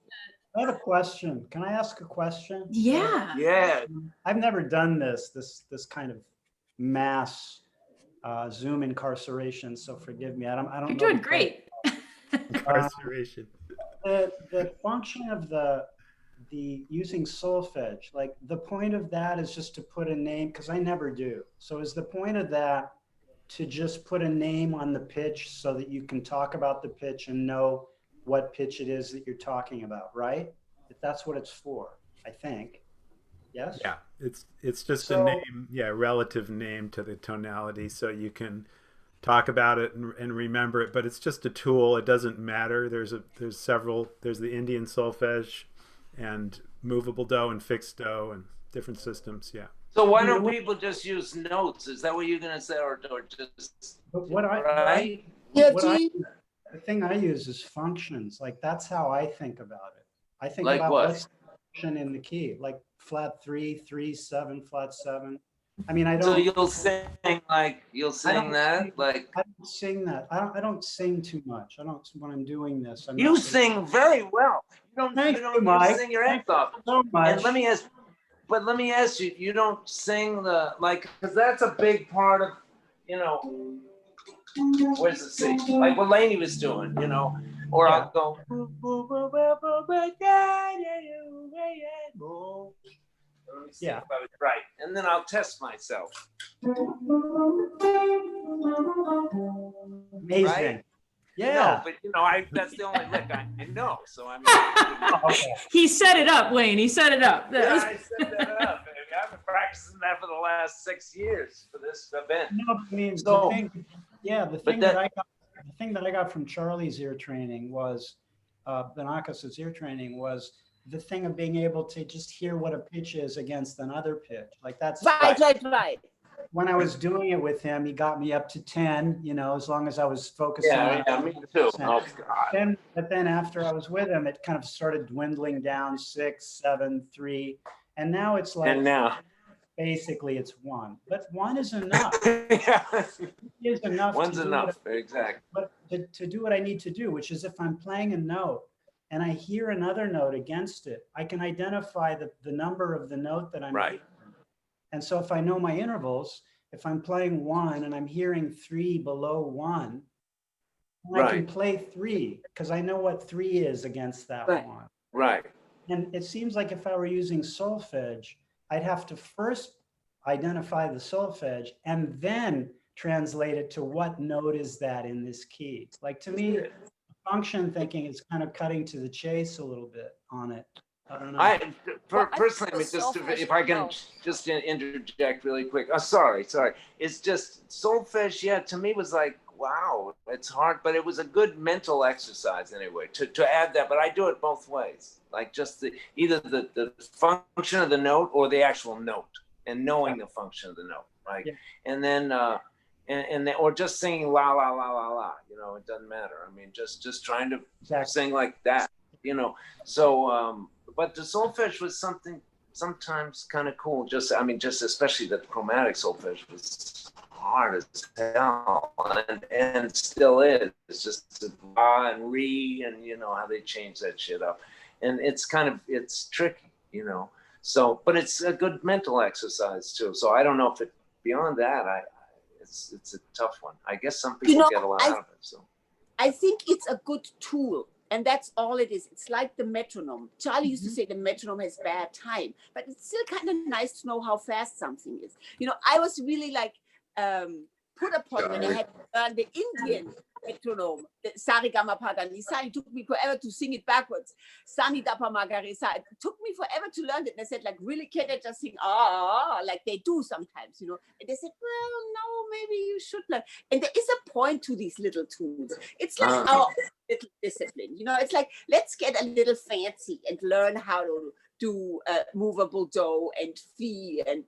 [SPEAKER 3] I have a question. Can I ask a question?
[SPEAKER 1] Yeah.
[SPEAKER 2] Yeah.
[SPEAKER 3] I've never done this kind of mass Zoom incarceration, so forgive me. I don't
[SPEAKER 1] You're
[SPEAKER 3] know.
[SPEAKER 1] doing
[SPEAKER 3] the-
[SPEAKER 1] great.
[SPEAKER 5] Incarceration.
[SPEAKER 3] The function of the using solfege, like the point of that is just to put a name, because I never do. So is the point of that to just put a name on the pitch so that you can talk about the pitch and know what pitch it is that you're talking about, right? If that's what it's for, I think. Yes?
[SPEAKER 5] Yeah, it's just a
[SPEAKER 3] So-
[SPEAKER 5] name, yeah, relative name to the tonality, so you can talk about it and remember it. But it's just a tool. It doesn't matter. There's several. There's the Indian solfege, and movable do and fixed do, and different systems. Yeah.
[SPEAKER 2] So why don't people just use notes? Is that what you're gonna say, or just
[SPEAKER 3] But what I,
[SPEAKER 2] right?
[SPEAKER 3] what I, the thing I use is functions. Like that's how I think about it. I think
[SPEAKER 2] Like
[SPEAKER 3] about
[SPEAKER 2] what?
[SPEAKER 3] what's the function in the key, like flat 3, 3, 7, flat 7. I mean, I
[SPEAKER 2] So
[SPEAKER 3] don't.
[SPEAKER 2] you'll sing that like
[SPEAKER 3] I don't sing that. I don't sing too much. I don't when I'm doing this. I'm
[SPEAKER 2] you
[SPEAKER 3] not
[SPEAKER 2] sing very well.
[SPEAKER 3] Thank
[SPEAKER 2] You
[SPEAKER 3] you,
[SPEAKER 2] don't
[SPEAKER 3] Mike.
[SPEAKER 2] sing your ass off.
[SPEAKER 3] so much.
[SPEAKER 2] And let me ask you, you don't sing the like because that's a big part of where's the C? Like what Lainey was doing, or
[SPEAKER 3] Yeah.
[SPEAKER 2] I'll go. Let me see
[SPEAKER 3] Yeah.
[SPEAKER 2] if I was right, and then I'll test myself.
[SPEAKER 3] Amazing.
[SPEAKER 2] Right?
[SPEAKER 3] Yeah.
[SPEAKER 2] No, but that's the only lick I know. So I mean,
[SPEAKER 3] Okay.
[SPEAKER 1] He set it up, Wayne. He set it up. That
[SPEAKER 2] yeah,
[SPEAKER 1] was-
[SPEAKER 2] I set that up. Baby. I've been practicing that for the last 6 years for this event.
[SPEAKER 3] No, I mean,
[SPEAKER 2] So-
[SPEAKER 3] the thing, yeah, the thing that I got from Charlie's ear training was, Benakis's ear training was the thing of being able to just hear what a pitch is against another pitch. Like that's
[SPEAKER 4] Right.
[SPEAKER 3] when I was doing it with him, he got me up to 10, as long as I was focusing
[SPEAKER 2] Yeah,
[SPEAKER 3] on
[SPEAKER 2] me too. Oh God.
[SPEAKER 3] But then after I was with him, it kind of started dwindling down 6, 7, 3. And now it's like,
[SPEAKER 2] And now,
[SPEAKER 3] basically it's 1, but 1 is enough.
[SPEAKER 2] yeah,
[SPEAKER 3] It is enough.
[SPEAKER 2] one's
[SPEAKER 3] to do
[SPEAKER 2] enough.
[SPEAKER 3] what
[SPEAKER 2] Exactly.
[SPEAKER 3] but to do what I need to do, which is if I'm playing a note and I hear another note against it, I can identify the number of the note that I'm
[SPEAKER 2] Right.
[SPEAKER 3] hearing. And so if I know my intervals, if I'm playing 1 and I'm hearing 3 below 1, I can
[SPEAKER 2] Right.
[SPEAKER 3] play 3 because I know what 3 is against that
[SPEAKER 4] Right.
[SPEAKER 3] 1.
[SPEAKER 2] Right.
[SPEAKER 3] And it seems like if I were using solfege, I'd have to first identify the solfege and then translate it to what note is that in this key. Like to me, function thinking is kind of cutting to the chase a little bit on it. I don't know.
[SPEAKER 6] Well, I think
[SPEAKER 2] Personally,
[SPEAKER 6] the
[SPEAKER 2] just
[SPEAKER 6] solfege
[SPEAKER 2] if I can
[SPEAKER 6] helps.
[SPEAKER 2] just interject really quick. Oh, sorry. It's just solfege. Yeah, to me was like, wow, it's hard, but it was a good mental exercise anyway to add that. But I do it both ways, like just either the function of the note or the actual note, and knowing the function of the note, right?
[SPEAKER 3] Yeah.
[SPEAKER 2] And then and then, or just singing la la la la la. It doesn't matter. I mean, just trying to
[SPEAKER 3] Exactly.
[SPEAKER 2] sing like that. So but the solfege was sometimes kind of cool. Just especially the chromatic solfege was hard as hell, and still is. It's just la and re, and how they change that shit up, and it's tricky, So, but it's a good mental exercise too. So I don't know if beyond that, it's a tough one. I guess some people get a lot out of it. So
[SPEAKER 4] I think it's a good tool. And that's all it is. It's like the metronome. Charlie used to say the metronome has bad time, but it's still kind of nice to know how fast something is. I was really like put upon when I had to learn the Indian metronome, the Sarigama Padanisa. It took me forever to sing it backwards. Sani Dapa Magaresa. It took me forever to learn it. And I said, like, really, can't I just sing like they do sometimes, And they said, well, no, maybe you should learn. And there is a point to these little tunes. It's like our little discipline, It's like, let's get a little fancy and learn how to do movable do and fi and,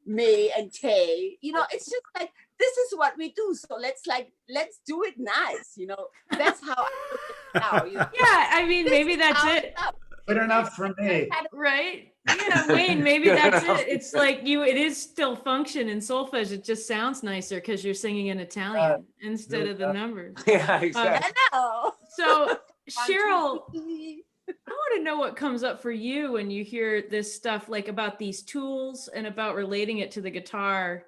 [SPEAKER 4] me and te. It's just like, this is what we do. So let's do it nice, That's how I look at it now,
[SPEAKER 1] Yeah, I mean, maybe that's it.
[SPEAKER 3] Good enough for me.
[SPEAKER 1] Right? Yeah, Wayne, maybe that's it. It's like it is still function in solfege. It just sounds nicer because you're singing in Italian instead of the numbers.
[SPEAKER 2] yeah, exactly.
[SPEAKER 4] I know.
[SPEAKER 1] So
[SPEAKER 4] 1, 2,
[SPEAKER 1] Cheryl,
[SPEAKER 4] 3.
[SPEAKER 1] know what comes up for you when you hear this stuff, like about these tools and about relating it to the guitar.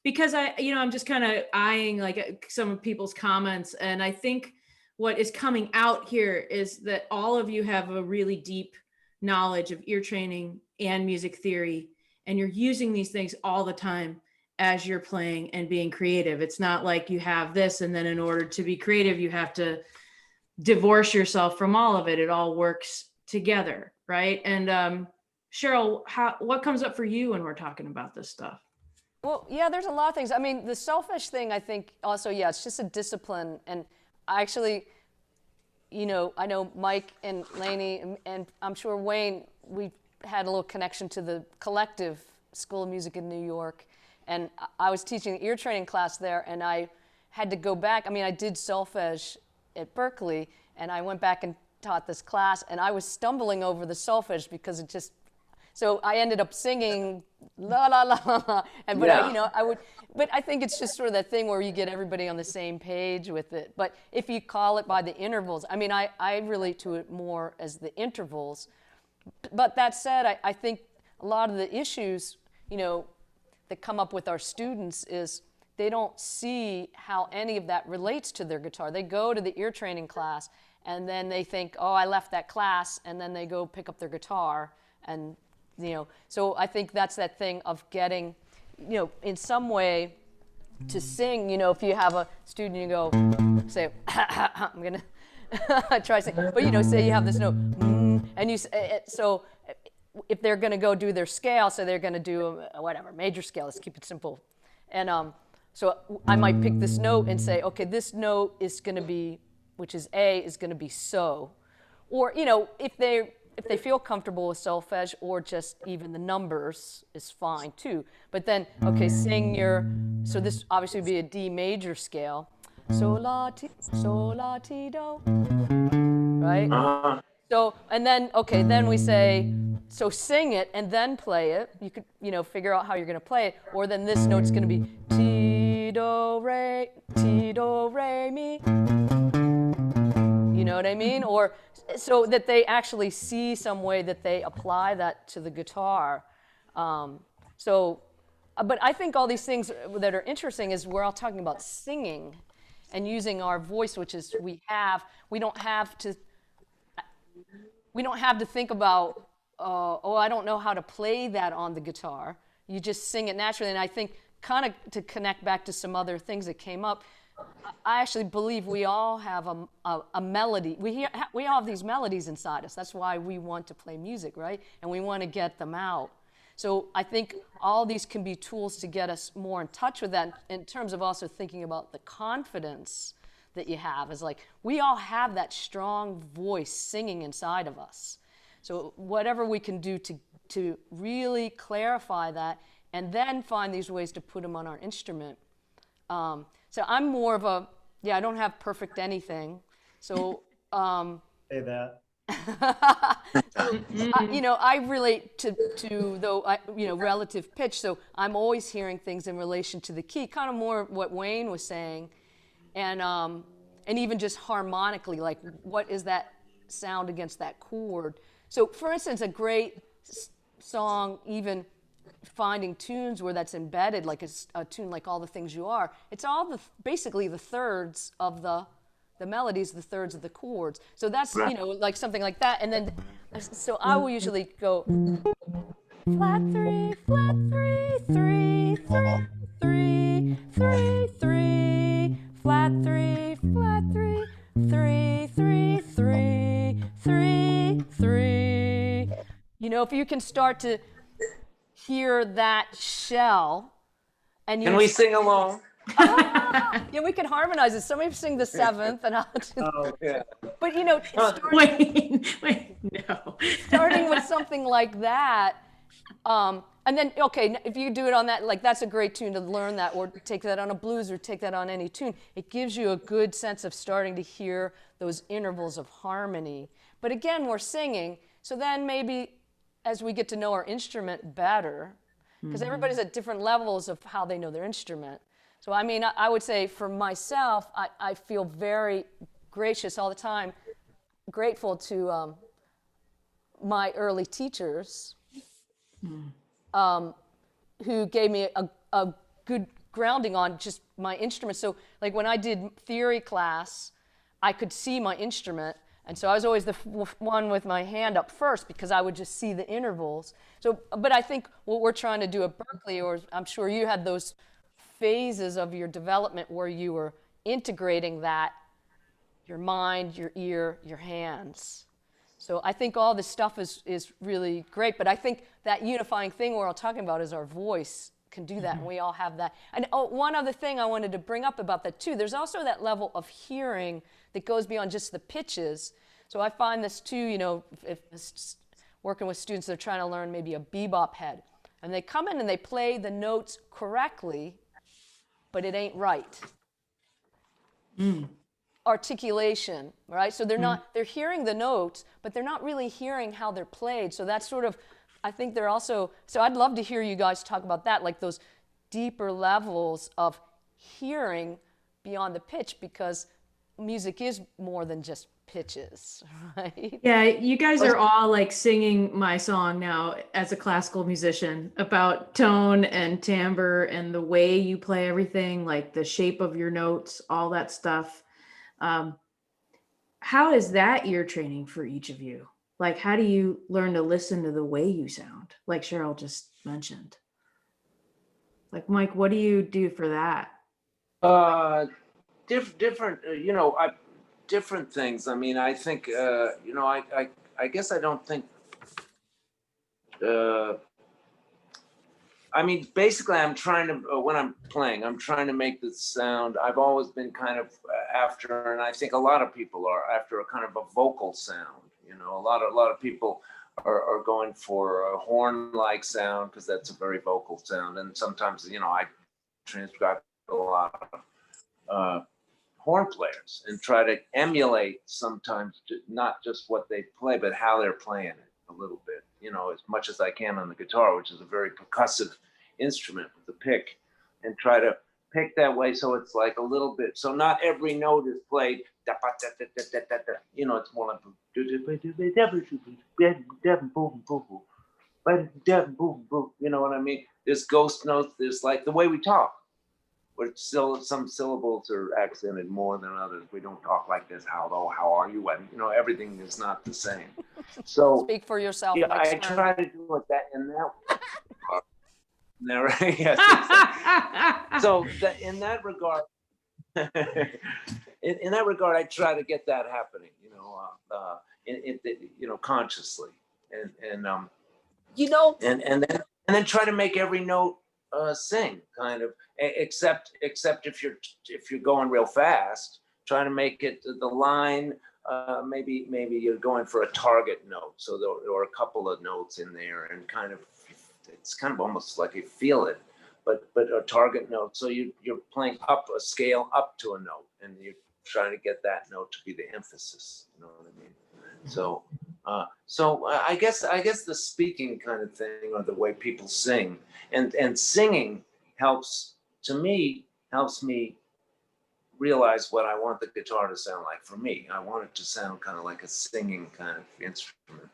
[SPEAKER 1] Because I'm just kind of eyeing like some of people's comments. And I think what is coming out here is that all of you have a really deep knowledge of ear training and music theory, and you're using these things all the time as you're playing and being creative. It's not like you have this, and then in order to be creative, you have to divorce yourself from all of it. It all works together, right? And Cheryl, what comes up for you when we're talking about this stuff?
[SPEAKER 6] Well, yeah, there's a lot of things. I mean, the selfish thing, I think also, yeah, it's just a discipline. And I actually, I know Mike and Lainey, and I'm sure Wayne, we had a little connection to the Collective School of Music in New York. And I was teaching an ear training class there, and I had to go back. I mean, I did solfege at Berkeley, and I went back and taught this class, and I was stumbling over the solfege because it just, so I ended up singing la la la la la, and but
[SPEAKER 2] Yeah.
[SPEAKER 6] but I think it's just sort of that thing where you get everybody on the same page with it. But if you call it by the intervals, I mean, I relate to it more as the intervals. But that said, I think a lot of the issues, that come up with our students is they don't see how any of that relates to their guitar. They go to the ear training class, and then they think, oh, I left that class, and then they go pick up their guitar. And, so I think that's that thing of getting, in some way to sing, if you have a student, you go, say, I'm going to try sing, but, say you have this note, and you, so if they're going to go do their scale, so they're going to do whatever, major scale, let's keep it simple. And so I might pick this note and say, okay, this note is going to be, which is A, is going to be so. Or, if they feel comfortable with solfege, or just even the numbers is fine too. But then, okay, sing so this obviously would be a D major scale. Sol, la, ti, do, right?
[SPEAKER 2] Uh-huh.
[SPEAKER 6] So, and then, okay, then we say, so sing it and then play it. You could, figure out how you're going to play it. Or then this note's going to be ti, do, re, mi. You know what I mean? Or so that they actually see some way that they apply that to the guitar. But I think all these things that are interesting is we're all talking about singing and using our voice, which is we don't have to think about, I don't know how to play that on the guitar. You just sing it naturally. And I think kind of to connect back to some other things that came up, I actually believe we all have a melody. We all have these melodies inside us. That's why we want to play music, right? And we want to get them out. So I think all these can be tools to get us more in touch with that, in terms of also thinking about the confidence that you have. Is like, we all have that strong voice singing inside of us. So whatever we can do to really clarify that, and then find these ways to put them on our instrument. So I'm more of I don't have perfect anything. So
[SPEAKER 3] Say that.
[SPEAKER 6] I relate to though, relative pitch. So I'm always hearing things in relation to the key, kind of more what Wayne was saying, and even just harmonically, like what is that sound against that chord. So for instance, a great song, even finding tunes where that's embedded, like a tune like All the Things You Are, it's all basically the thirds of the melodies, the thirds of the chords. So that's, like something like that. And then, so I will usually go flat 3, 3, 3, 3, 3, 3, flat 3, 3, 3, 3, 3, 3. If you can start to hear that shell, and
[SPEAKER 2] Can we sing along?
[SPEAKER 6] Yeah, we can harmonize it. Somebody sing the seventh, and I'll do.
[SPEAKER 2] Yeah.
[SPEAKER 6] But
[SPEAKER 1] Wait, no.
[SPEAKER 6] starting with something like that, and then if you do it on that, like that's a great tune to learn that, or take that on a blues, or take that on any tune. It gives you a good sense of starting to hear those intervals of harmony. But again, we're singing, so then maybe as we get to know our instrument better, because everybody's at different levels of how they know their instrument. So I mean, I would say for myself, I feel very gracious all the time, grateful to my early teachers who gave me a good grounding on just my instrument. So like when I did theory class, I could see my instrument. And so I was always the one with my hand up first because I would just see the intervals. So, but I think what we're trying to do at Berklee, or I'm sure you had those phases of your development where you were integrating that, your mind, your ear, your hands. So I think all this stuff is really great, but I think that unifying thing we're all talking about is our voice can do that, and we all have that. And one other thing I wanted to bring up about that too, there's also that level of hearing that goes beyond just the pitches. So I find this too, you know, if working with students, they're trying to learn maybe a bebop head, and they come in and they play the notes correctly, but it ain't right. Articulation, right? So they're hearing the notes, but they're not really hearing how they're played. So that's sort of, I think they're also, so I'd love to hear you guys talk about that, like those deeper levels of hearing beyond the pitch, because music is more than just pitches, right?
[SPEAKER 1] Yeah, you guys are all like singing my song now as a classical musician about tone and timbre and the way you play everything, like the shape of your notes, all that stuff. How is that ear training for each of you? Like, how do you learn to listen to the way you sound? Like Cheryl just mentioned. Like, Mike, what do you do for that?
[SPEAKER 2] Different, different things. I mean, I think, I guess I don't think, I mean, basically I'm trying to, when I'm playing, I'm trying to make the sound. I've always been kind of after, and I think a lot of people are after a kind of a vocal sound. You know, a lot of people are going for a horn-like sound because that's a very vocal sound. And sometimes, you know, I transcribe a lot of horn players and try to emulate sometimes not just what they play, but how they're playing it a little bit, you know, as much as I can on the guitar, which is a very percussive instrument with the pick, and try to pick that way so it's like a little bit, so not every note is played, you know, it's more like, you know what I mean? There's ghost notes, there's like the way we talk, where still some syllables are accented more than others. We don't talk like this, how are you? And, you know, everything is not the same. So
[SPEAKER 6] Speak for yourself.
[SPEAKER 2] yeah, I try to do it that in that. Yes. So in that regard, in that regard, I try to get that happening, you know, consciously, and then try to make every note sing, kind of, except if you're going real fast, trying to make it the line. Maybe you're going for a target note, so there are a couple of notes in there, and kind of it's kind of almost like you feel it, but a target note. So you're playing up a scale up to a note, and you're trying to get that note to be the emphasis. You know what I mean? So I guess the speaking kind of thing, or the way people sing, and singing helps me realize what I want the guitar to sound like for me. I want it to sound kind of like a singing kind of instrument.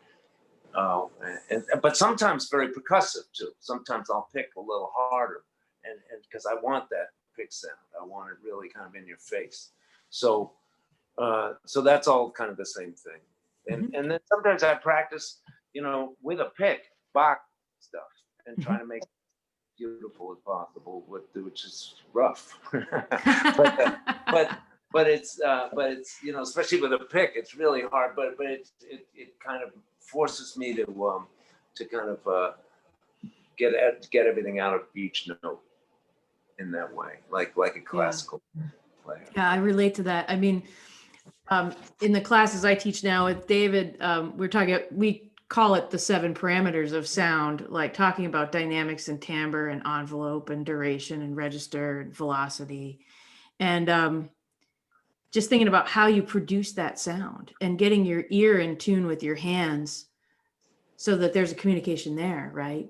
[SPEAKER 2] But sometimes very percussive too. Sometimes I'll pick a little harder, and because I want that pick sound. I want it really kind of in your face. So that's all kind of the same thing. And then sometimes I practice, you know, with a pick, Bach stuff, and try to make it beautiful as possible, which is rough. but it's you know, especially with a pick, it's really hard. But it kind of forces me to kind of get everything out of each note in that way, like a classical player.
[SPEAKER 1] Yeah, I relate to that. I mean, in the classes I teach now with David, we call it the 7 parameters of sound, like talking about dynamics and timbre and envelope and duration and register and velocity. And just thinking about how you produce that sound and getting your ear in tune with your hands so that there's a communication there, right?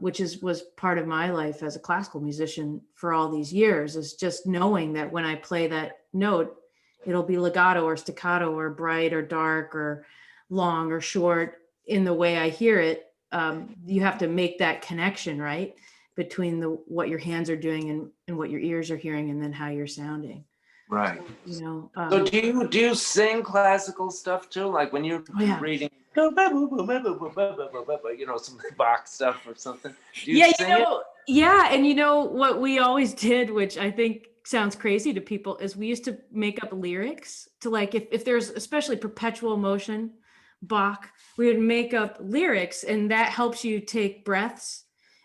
[SPEAKER 1] Which was part of my life as a classical musician for all these years, is just knowing that when I play that note, it'll be legato or staccato or bright or dark or long or short, in the way I hear it, you have to make that connection, right? Between what your hands are doing and what your ears are hearing, and then how you're sounding.
[SPEAKER 2] Right.
[SPEAKER 1] You know.
[SPEAKER 2] So do you sing classical stuff too? Like when you're reading, you know, some Bach stuff or something. Do you sing it?
[SPEAKER 1] Yeah, and you know what we always did, which I think sounds crazy to people, is we used to make up lyrics to, like, if there's especially perpetual motion Bach, we would make up lyrics, and that helps you take breaths,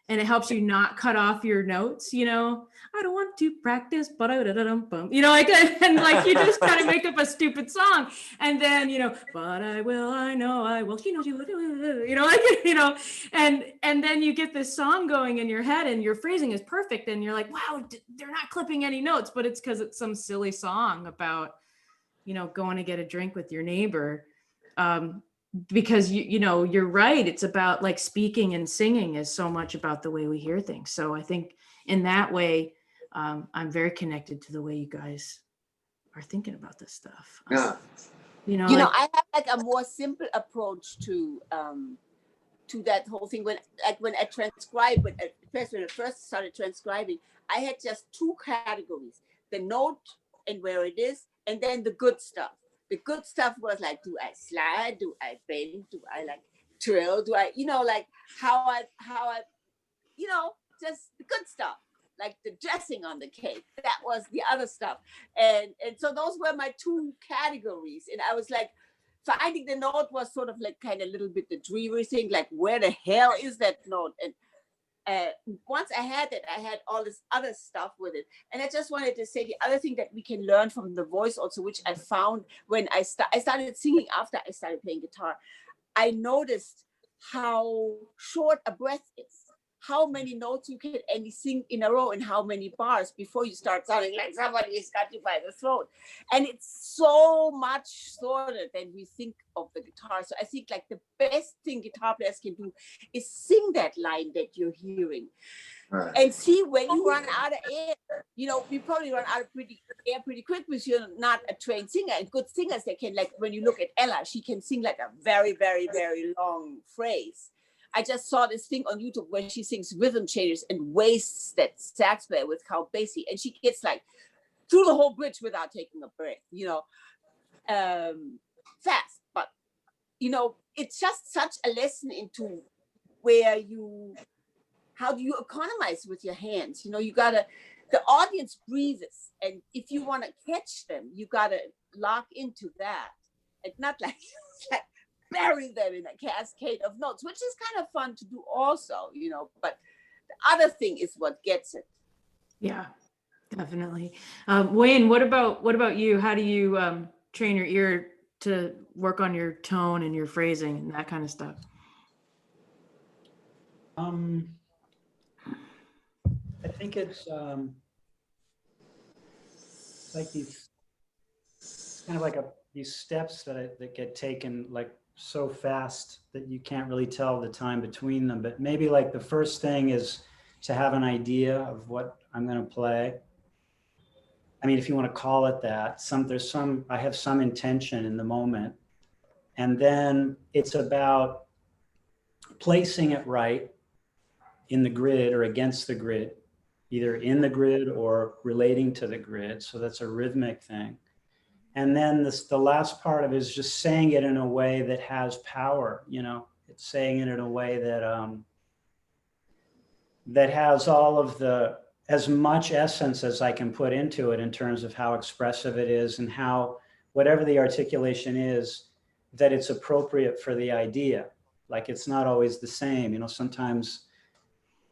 [SPEAKER 1] and it helps you not cut off your notes, you know. I don't want to practice, but you know, like, and like you just kind of make up a stupid song, and then, you know, but I will, I know I will, you know, like, you know, and then you get this song going in your head, and your phrasing is perfect, and you're like, wow, they're not clipping any notes, but it's because it's some silly song about, you know, going to get a drink with your neighbor. Because you know, you're right. It's about, like, speaking and singing is so much about the way we hear things. So I think in that way, I'm very connected to the way you guys are thinking about this stuff.
[SPEAKER 2] Yeah.
[SPEAKER 1] You know,
[SPEAKER 4] I have like a more simple approach to that whole thing. When I transcribe, when I first started transcribing, I had just two categories: the note and where it is, and then the good stuff. The good stuff was like, do I slide? Do I bend? Do I like trill? Do I, you know, like how I, you know, just the good stuff, like the dressing on the cake. That was the other stuff. And so those were my two categories. And I was like, finding the note was sort of like kind of a little bit the dreary thing, like where the hell is that note? And once I had it, I had all this other stuff with it. And I just wanted to say the other thing that we can learn from the voice also, which I found when I started singing after I started playing guitar. I noticed how short a breath is, how many notes you can only sing in a row and how many bars before you start sounding like somebody has got you by the throat. And it's so much shorter than we think of the guitar. So I think like the best thing guitar players can do is sing that line that you're hearing. Right. And see when you run out of air. You know, we probably run out of air pretty quick because you're not a trained singer. And good singers, they can, like when you look at Ella, she can sing like a very, very, very long phrase. I just saw this thing on YouTube where she sings rhythm changes and wastes that sax player with Count Basie, and she gets like through the whole bridge without taking a breath, you know, fast. But, you know, it's just such a lesson into how do you economize with your hands? You know, the audience breathes, and if you want to catch them, you gotta lock into that, and not like bury them in a cascade of notes, which is kind of fun to do also, you know, but the other thing is what gets it.
[SPEAKER 1] Yeah, definitely. Wayne, what about you? How do you train your ear to work on your tone and your phrasing and that kind of stuff?
[SPEAKER 3] I think it's like these steps that get taken like so fast that you can't really tell the time between them. But maybe like the first thing is to have an idea of what I'm going to play. I mean, if you want to call it that, I have some intention in the moment. And then it's about placing it right in the grid or against the grid, either in the grid or relating to the grid. So that's a rhythmic thing. And then the last part of it is just saying it in a way that has power, you know, it's saying it in a way that that has all of as much essence as I can put into it in terms of how expressive it is and how, whatever the articulation is, that it's appropriate for the idea. Like it's not always the same, you know, sometimes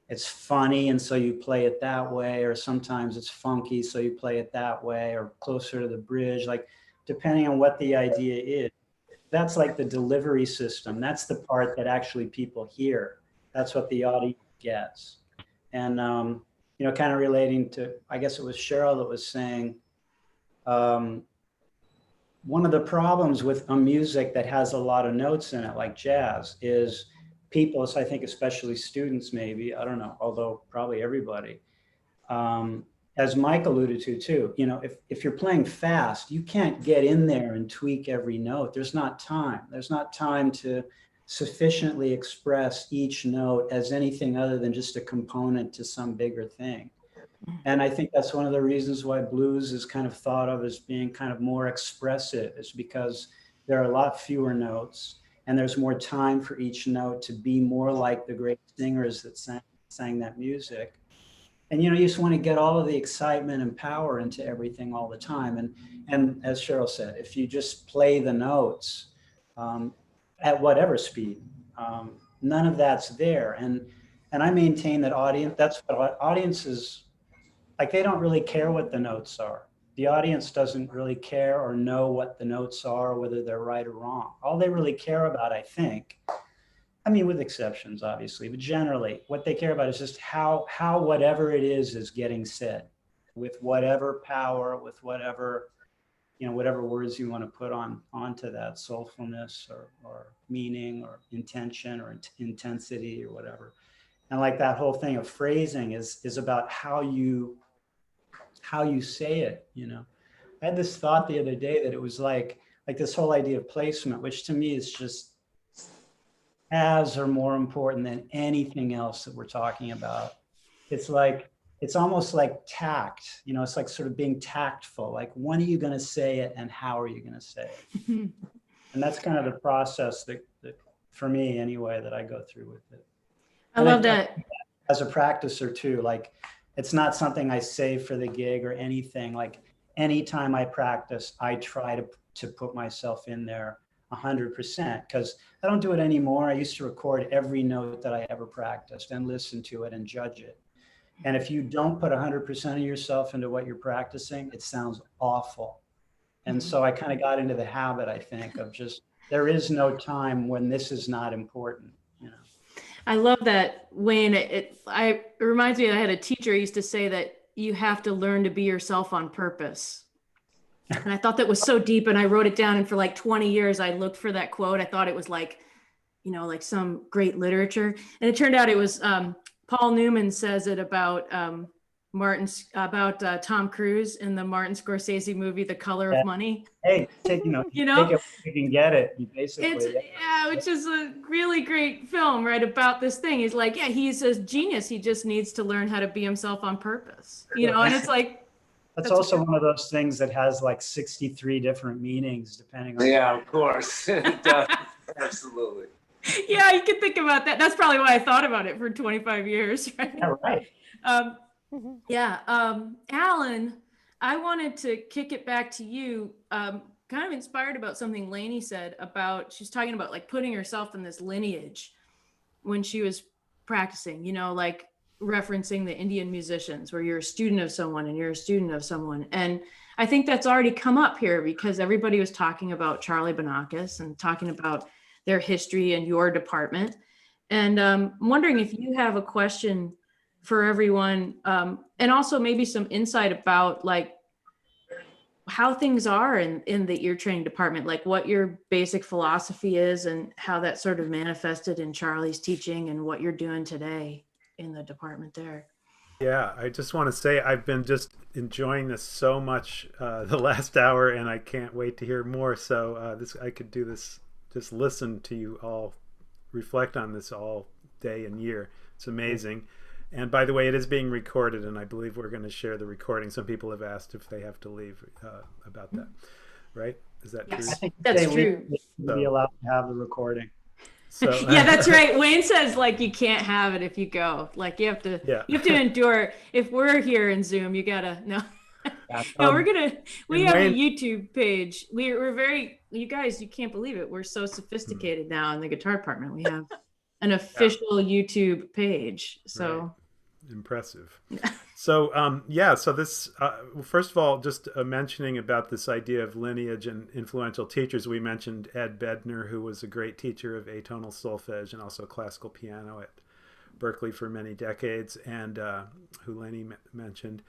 [SPEAKER 3] it's funny and so you play it that way, or sometimes it's funky so you play it that way, or closer to the bridge, like depending on what the idea is. That's like the delivery system. That's the part that actually people hear. That's what the audience gets. And you know, kind of relating to, I guess it was Cheryl that was saying, one of the problems with a music that has a lot of notes in it, like jazz, is people, I think especially students maybe, I don't know, although probably everybody, as Mike alluded to too, you know, if you're playing fast, you can't get in there and tweak every note. There's not time. There's not time to sufficiently express each note as anything other than just a component to some bigger thing. And I think that's one of the reasons why blues is kind of thought of as being kind of more expressive, is because there are a lot fewer notes and there's more time for each note to be more like the great singers that sang that music. And, you know, you just want to get all of the excitement and power into everything all the time. And as Cheryl said, if you just play the notes at whatever speed, none of that's there. And I maintain that that's what audiences, like, they don't really care what the notes are. The audience doesn't really care or know what the notes are, whether they're right or wrong. All they really care about, I think, I mean, with exceptions, obviously, but generally what they care about is just how whatever it is getting said, with whatever power, with whatever, you know, whatever words you want to put onto that, soulfulness or meaning or intention or intensity or whatever. And like that whole thing of phrasing is about how you say it, you know. I had this thought the other day that it was like this whole idea of placement, which to me is just as or more important than anything else that we're talking about. It's like, it's almost like tact, you know, it's like sort of being tactful. Like, when are you going to say it and how are you going to say it? And that's kind of the process that for me anyway, that I go through with it.
[SPEAKER 1] I love that.
[SPEAKER 3] As a practicer too, like, it's not something I save for the gig or anything. Like, anytime I practice, I try to put myself in there 100%, because I don't do it anymore. I used to record every note that I ever practiced and listen to it and judge it. And if you don't put 100% of yourself into what you're practicing, it sounds awful. And so I kind of got into the habit, I think, of just, there is no time when this is not important, you know.
[SPEAKER 1] I love that, Wayne. It reminds me, I had a teacher who used to say that you have to learn to be yourself on purpose. And I thought that was so deep, and I wrote it down. And for like 20 years, I looked for that quote. I thought it was like, you know, like some great literature. And it turned out it was Paul Newman says it about Tom Cruise in the Martin Scorsese movie, The Color of Money.
[SPEAKER 3] Hey, take it, you can get it. You basically,
[SPEAKER 1] which is a really great film, right? About this thing. He's like, yeah, he's a genius. He just needs to learn how to be himself on purpose, you know? And it's like,
[SPEAKER 3] that's also one of those things that has like 63 different meanings depending on.
[SPEAKER 2] Yeah, of course. It does. Absolutely.
[SPEAKER 1] Yeah, you can think about that. That's probably why I thought about it for 25 years, right?
[SPEAKER 3] Yeah, right.
[SPEAKER 1] Alan, I wanted to kick it back to you, kind of inspired about something Lainey said about, she's talking about like putting herself in this lineage when she was practicing, you know, like referencing the Indian musicians where you're a student of someone and you're a student of someone. And I think that's already come up here because everybody was talking about Charlie Banakis and talking about their history in your department. And I'm wondering if you have a question for everyone, and also maybe some insight about like how things are in the ear training department, like what your basic philosophy is and how that sort of manifested in Charlie's teaching and what you're doing today in the department there.
[SPEAKER 5] Yeah, I just want to say I've been just enjoying this so much the last hour, and I can't wait to hear more. So I could do this, just listen to you all reflect on this all day and year. It's amazing. And by the way, it is being recorded, and I believe we're going to share the recording. Some people have asked if they have to leave about that, right? Is that true?
[SPEAKER 3] I think
[SPEAKER 1] that's true.
[SPEAKER 3] We'll be allowed to have the recording.
[SPEAKER 5] So,
[SPEAKER 1] yeah, that's right. Wayne says like you can't have it if you go. Like you have to endure. If we're here in Zoom, you gotta no. No, we have a YouTube page. We're very, you guys, you can't believe it. We're so sophisticated now in the guitar department. We have an official YouTube page. So
[SPEAKER 5] right. Impressive. So so this first of all, just mentioning about this idea of lineage and influential teachers. We mentioned Ed Bednar, who was a great teacher of atonal solfege and also classical piano at Berklee for many decades, and who Lenny mentioned.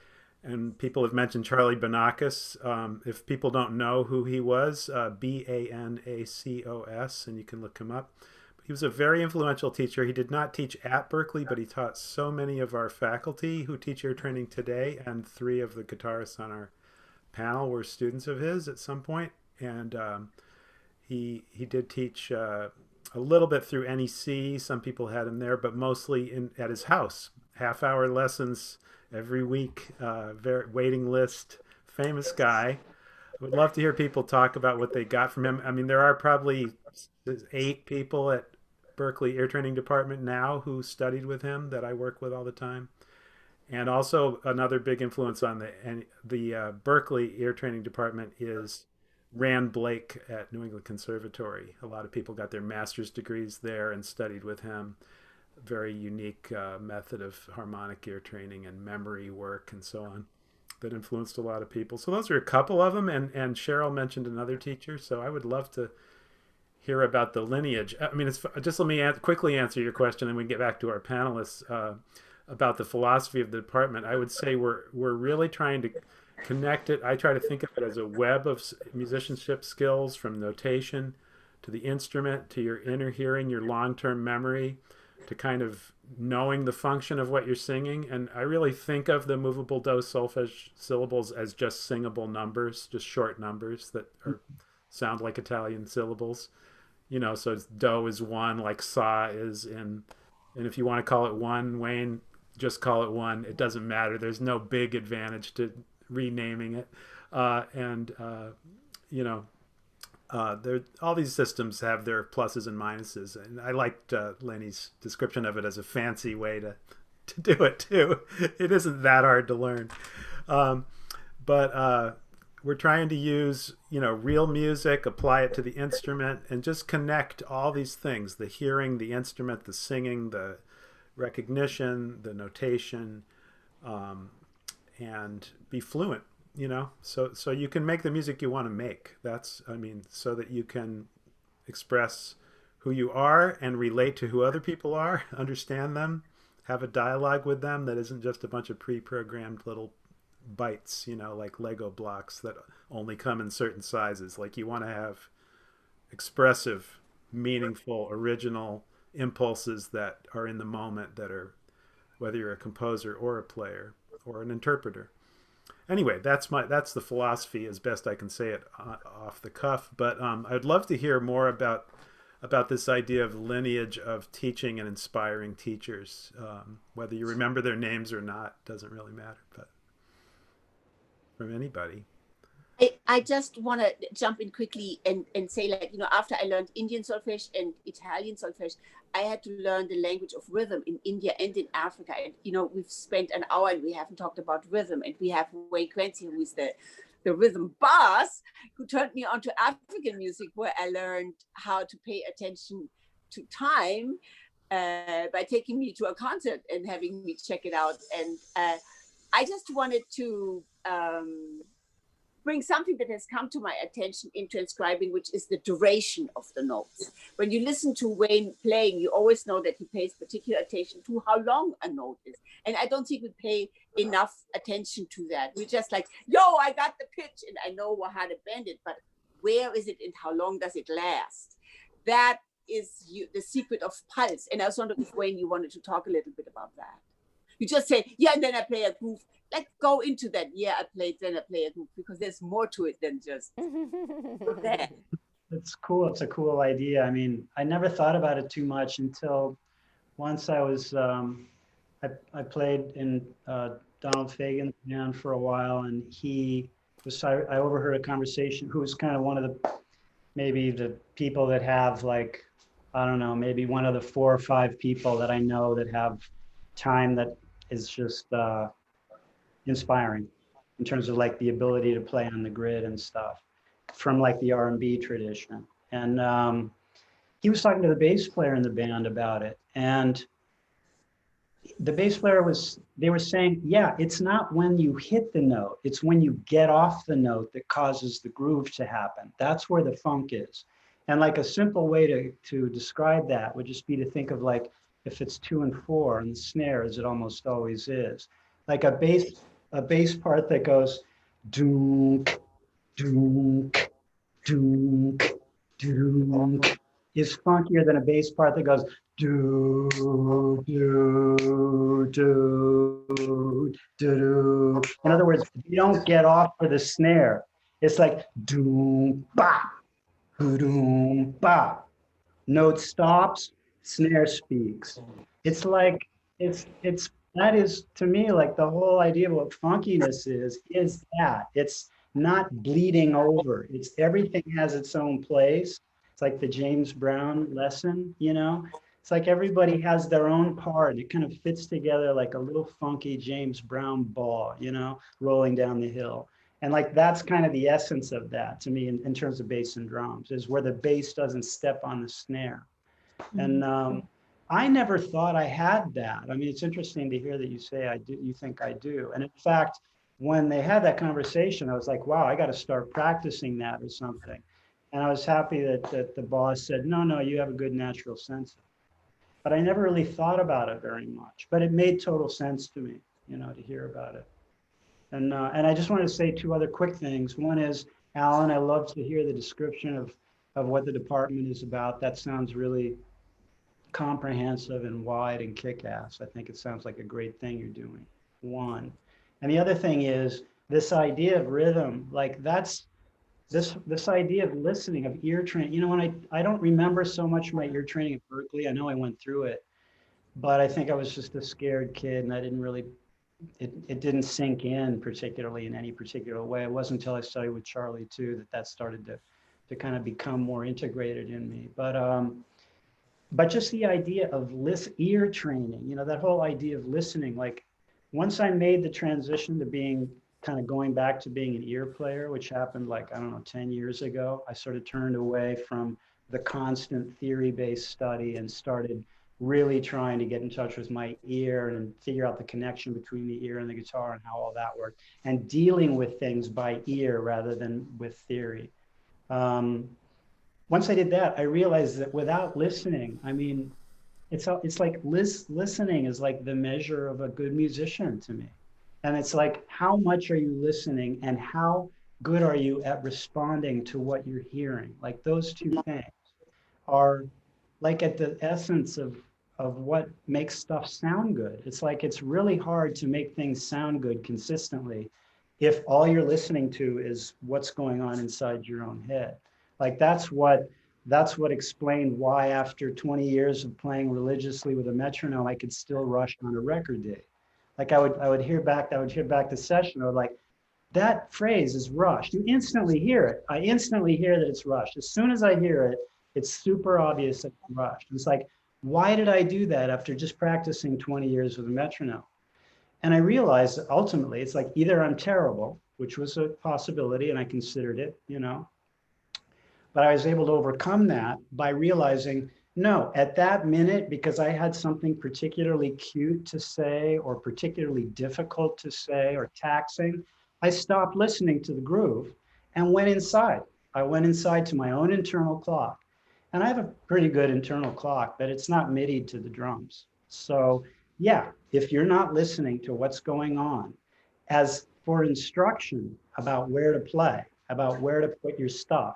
[SPEAKER 5] And people have mentioned Charlie Banakis. If people don't know who he was, Banacos, and you can look him up. He was a very influential teacher. He did not teach at Berklee, but he taught so many of our faculty who teach ear training today, and 3 of the guitarists on our panel were students of his at some point. And he did teach a little bit through NEC. Some people had him there, but mostly at his house. Half-hour lessons every week, waiting list, famous guy. I would love to hear people talk about what they got from him. I mean, there are probably 8 people at Berklee Ear Training Department now who studied with him that I work with all the time. And also another big influence on the Berklee Ear Training Department is Rand Blake at New England Conservatory. A lot of people got their master's degrees there and studied with him. Very unique method of harmonic ear training and memory work and so on that influenced a lot of people. So those are a couple of them. And Cheryl mentioned another teacher. So I would love to hear about the lineage. I mean, just let me quickly answer your question, and we can get back to our panelists about the philosophy of the department. I would say we're really trying to connect it. I try to think of it as a web of musicianship skills, from notation to the instrument to your inner hearing, your long-term memory, to kind of knowing the function of what you're singing. And I really think of the movable do solfege syllables as just singable numbers, just short numbers that sound like Italian syllables. You know, so do is 1, like sa is in, and if you want to call it 1, Wayne, just call it 1. It doesn't matter. There's no big advantage to renaming it. You know, all these systems have their pluses and minuses, and I liked Lenny's description of it as a fancy way to do it too. It isn't that hard to learn, but we're trying to use, you know, real music, apply it to the instrument, and just connect all these things: the hearing, the instrument, the singing, the recognition, the notation, and be fluent. You know, so you can make the music you want to make. That's, I mean, so that you can express who you are and relate to who other people are, understand them, have a dialogue with them that isn't just a bunch of pre-programmed little bytes, you know, like Lego blocks that only come in certain sizes. Like, you want to have expressive, meaningful, original impulses that are in the moment, that are, whether you're a composer or a player or an interpreter. Anyway, that's the philosophy as best I can say it off the cuff. But I'd love to hear more about this idea of lineage of teaching and inspiring teachers. Whether you remember their names or not doesn't really matter, but from anybody.
[SPEAKER 4] I just want to jump in quickly and say, like, you know, after I learned Indian solfege and Italian solfege, I had to learn the language of rhythm in India and in Africa. And, you know, we've spent an hour and we haven't talked about rhythm. And we have Wayne Quincy, who is the rhythm boss, who turned me on to African music, where I learned how to pay attention to time by taking me to a concert and having me check it out. And I just wanted to bring something that has come to my attention in transcribing, which is the duration of the notes. When you listen to Wayne playing, you always know that he pays particular attention to how long a note is. And I don't think we pay enough attention to that. We're just like, yo, I got the pitch and I know how to bend it, but where is it and how long does it last? That is the secret of pulse. And I was wondering if, Wayne, you wanted to talk a little bit about that. You just say, yeah, and then I play a groove. Let's go into that. Yeah, I played, then I play a groove, because there's more to it than just that.
[SPEAKER 3] It's cool. It's a cool idea. I mean, I never thought about it too much until once I was, I played in Donald Fagen's band for a while, and I overheard a conversation, who was kind of one of maybe the people that have, like, I don't know, maybe one of the 4 or 5 people that I know that have time that is just inspiring in terms of, like, the ability to play on the grid and stuff, from, like, the R&B tradition. And he was talking to the bass player in the band about it, and the bass player they were saying, yeah, it's not when you hit the note, it's when you get off the note that causes the groove to happen. That's where the funk is. And, like, a simple way to describe that would just be to think of, like, if it's 2 and 4 and the snare, as it almost always is, like a bass part that goes doonk, doonk, doonk, doonk, is funkier than a bass part that goes do, do, do, do. In other words, you don't get off for the snare. It's like doom, ba, doom, ba, note stops, snare speaks. It's like, that is to me like the whole idea of what funkiness is that it's not bleeding over. It's everything has its own place. It's like the James Brown lesson, you know? It's like everybody has their own part. It kind of fits together like a little funky James Brown ball, you know, rolling down the hill. And like that's kind of the essence of that to me in terms of bass and drums, is where the bass doesn't step on the snare. And I never thought I had that. I mean, it's interesting to hear that you say I do, you think I do. And in fact, when they had that conversation, I was like, wow, I got to start practicing that or something. And I was happy that the boss said, no, no, you have a good natural sense. But I never really thought about it very much. But it made total sense to me, you know, to hear about it. And I just wanted to say two other quick things. One is, Alan, I love to hear the description of what the department is about. That sounds really comprehensive and wide and kick-ass. I think it sounds like a great thing you're doing. One. And the other thing is this idea of rhythm, like that's this idea of listening, of ear training. You know, when I don't remember so much my ear training at Berkeley. I know I went through it, but I think I was just a scared kid and I didn't really, it didn't sink in particularly in any particular way. It wasn't until I studied with Charlie too that started to kind of become more integrated in me. But just the idea of ear training, you know, that whole idea of listening, like once I made the transition to being kind of going back to being an ear player, which happened like, I don't know, 10 years ago, I sort of turned away from the constant theory-based study and started really trying to get in touch with my ear and figure out the connection between the ear and the guitar and how all that worked, and dealing with things by ear rather than with theory. Once I did that, I realized that without listening, I mean, it's like listening is like the measure of a good musician to me. And it's like, how much are you listening and how good are you at responding to what you're hearing? Like those two things are like at the essence of what makes stuff sound good. It's like, it's really hard to make things sound good consistently if all you're listening to is what's going on inside your own head. Like that's what explained why after 20 years of playing religiously with a metronome, I could still rush on a record day. Like I would hear back the session, I would like, that phrase is rushed. You instantly hear it. I instantly hear that it's rushed. As soon as I hear it, it's super obvious that it's rushed. It's like, why did I do that after just practicing 20 years with a metronome? And I realized that ultimately it's like either I'm terrible, which was a possibility and I considered it, you know, but I was able to overcome that by realizing, no, at that minute, because I had something particularly cute to say or particularly difficult to say or taxing, I stopped listening to the groove and went inside. I went inside to my own internal clock. And I have a pretty good internal clock, but it's not MIDI to the drums. So yeah, if you're not listening to what's going on, as for instruction about where to play, about where to put your stuff,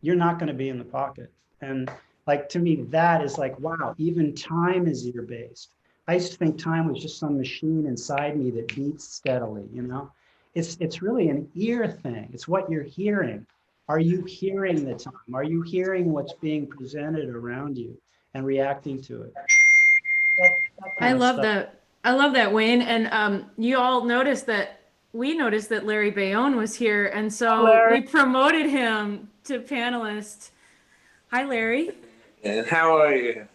[SPEAKER 3] you're not going to be in the pocket. And like, to me, that is like, wow, even time is ear-based. I used to think time was just some machine inside me that beats steadily, you know? It's really an ear thing. It's what you're hearing. Are you hearing the time? Are you hearing what's being presented around you and reacting to it?
[SPEAKER 1] I love that. I love that, Wayne. And you all noticed that we noticed that Larry Baione was here, and so we promoted him to panelist. Hi, Larry.
[SPEAKER 2] And how are you?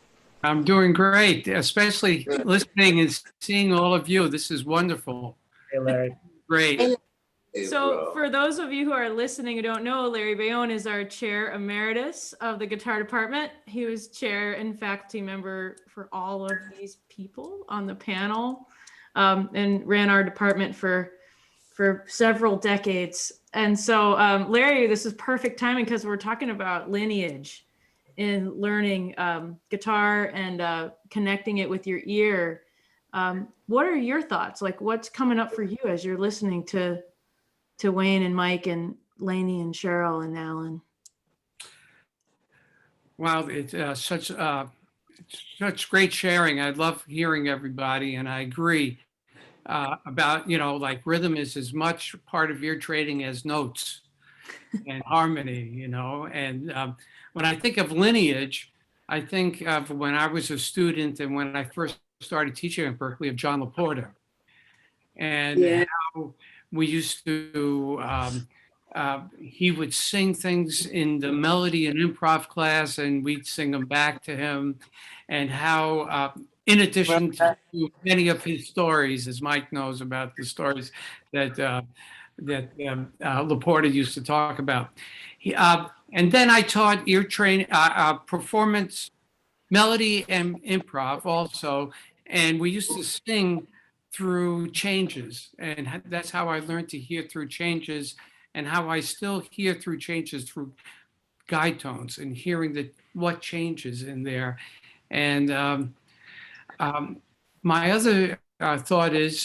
[SPEAKER 7] I'm doing great, especially listening and seeing all of you. This is wonderful.
[SPEAKER 3] Hey, Larry.
[SPEAKER 7] Great.
[SPEAKER 2] Hey,
[SPEAKER 1] So
[SPEAKER 2] bro.
[SPEAKER 1] for those of you who are listening who don't know, Larry Baione is our chair emeritus of the guitar department. He was chair and faculty member for all of these people on the panel, and ran our department for several decades. And so Larry, this is perfect timing because we're talking about lineage in learning guitar and connecting it with your ear. What are your thoughts? Like, what's coming up for you as you're listening to Wayne and Mike and Lainey and Cheryl and Alan?
[SPEAKER 7] Wow, it's such great sharing. I love hearing everybody, and I agree about, you know, like rhythm is as much part of ear training as notes and harmony, you know. And when I think of lineage, I think of when I was a student and when I first started teaching at Berkeley of John Laporta, and
[SPEAKER 4] Yeah.
[SPEAKER 7] how we used to, he would sing things in the melody and improv class, and we'd sing them back to him, and how, in addition to many of his stories, as Mike knows about the stories that Laporta used to talk about. And then I taught ear training, performance, melody, and improv also, and we used to sing through changes, and that's how I learned to hear through changes, and how I still hear through changes through guide tones and hearing what changes in there. And my other thought is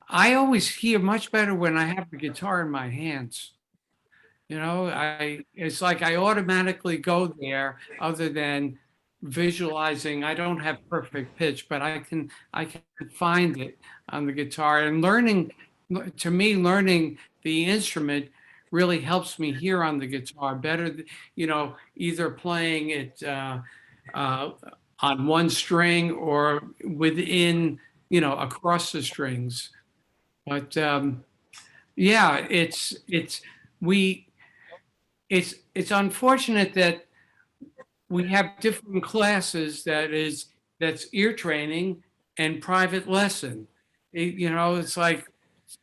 [SPEAKER 7] I always hear much better when I have the guitar in my hands. You know, it's like I automatically go there, other than visualizing. I don't have perfect pitch, but I can find it on the guitar. And to me, learning the instrument really helps me hear on the guitar better. You know, either playing it on one string or within, you know, across the strings. But yeah, we it's unfortunate that we have different classes that's ear training and private lesson. You know, it's like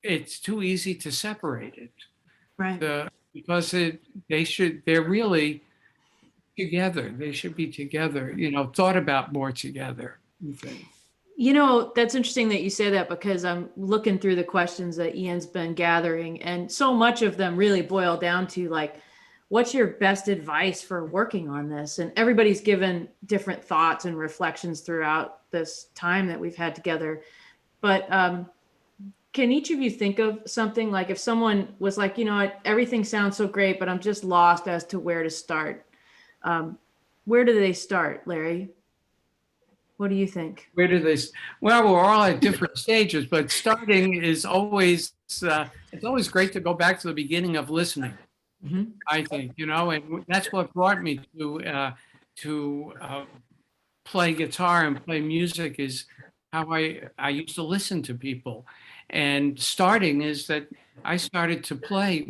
[SPEAKER 7] it's too easy to separate it.
[SPEAKER 1] Right.
[SPEAKER 7] Because they're really together. They should be together, you know, thought about more together.
[SPEAKER 1] You know, that's interesting that you say that, because I'm looking through the questions that Ian's been gathering, and so much of them really boil down to like, what's your best advice for working on this? And everybody's given different thoughts and reflections throughout this time that we've had together. But can each of you think of something, like if someone was like, you know what, everything sounds so great, but I'm just lost as to where to start. Where do they start, Larry? What do you think?
[SPEAKER 7] Where do they? Well, we're all at different stages, but starting is always it's always great to go back to the beginning of listening.
[SPEAKER 1] Mm-hmm.
[SPEAKER 7] I think, you know, and that's what brought me to play guitar and play music, is how I used to listen to people. And starting is that I started to play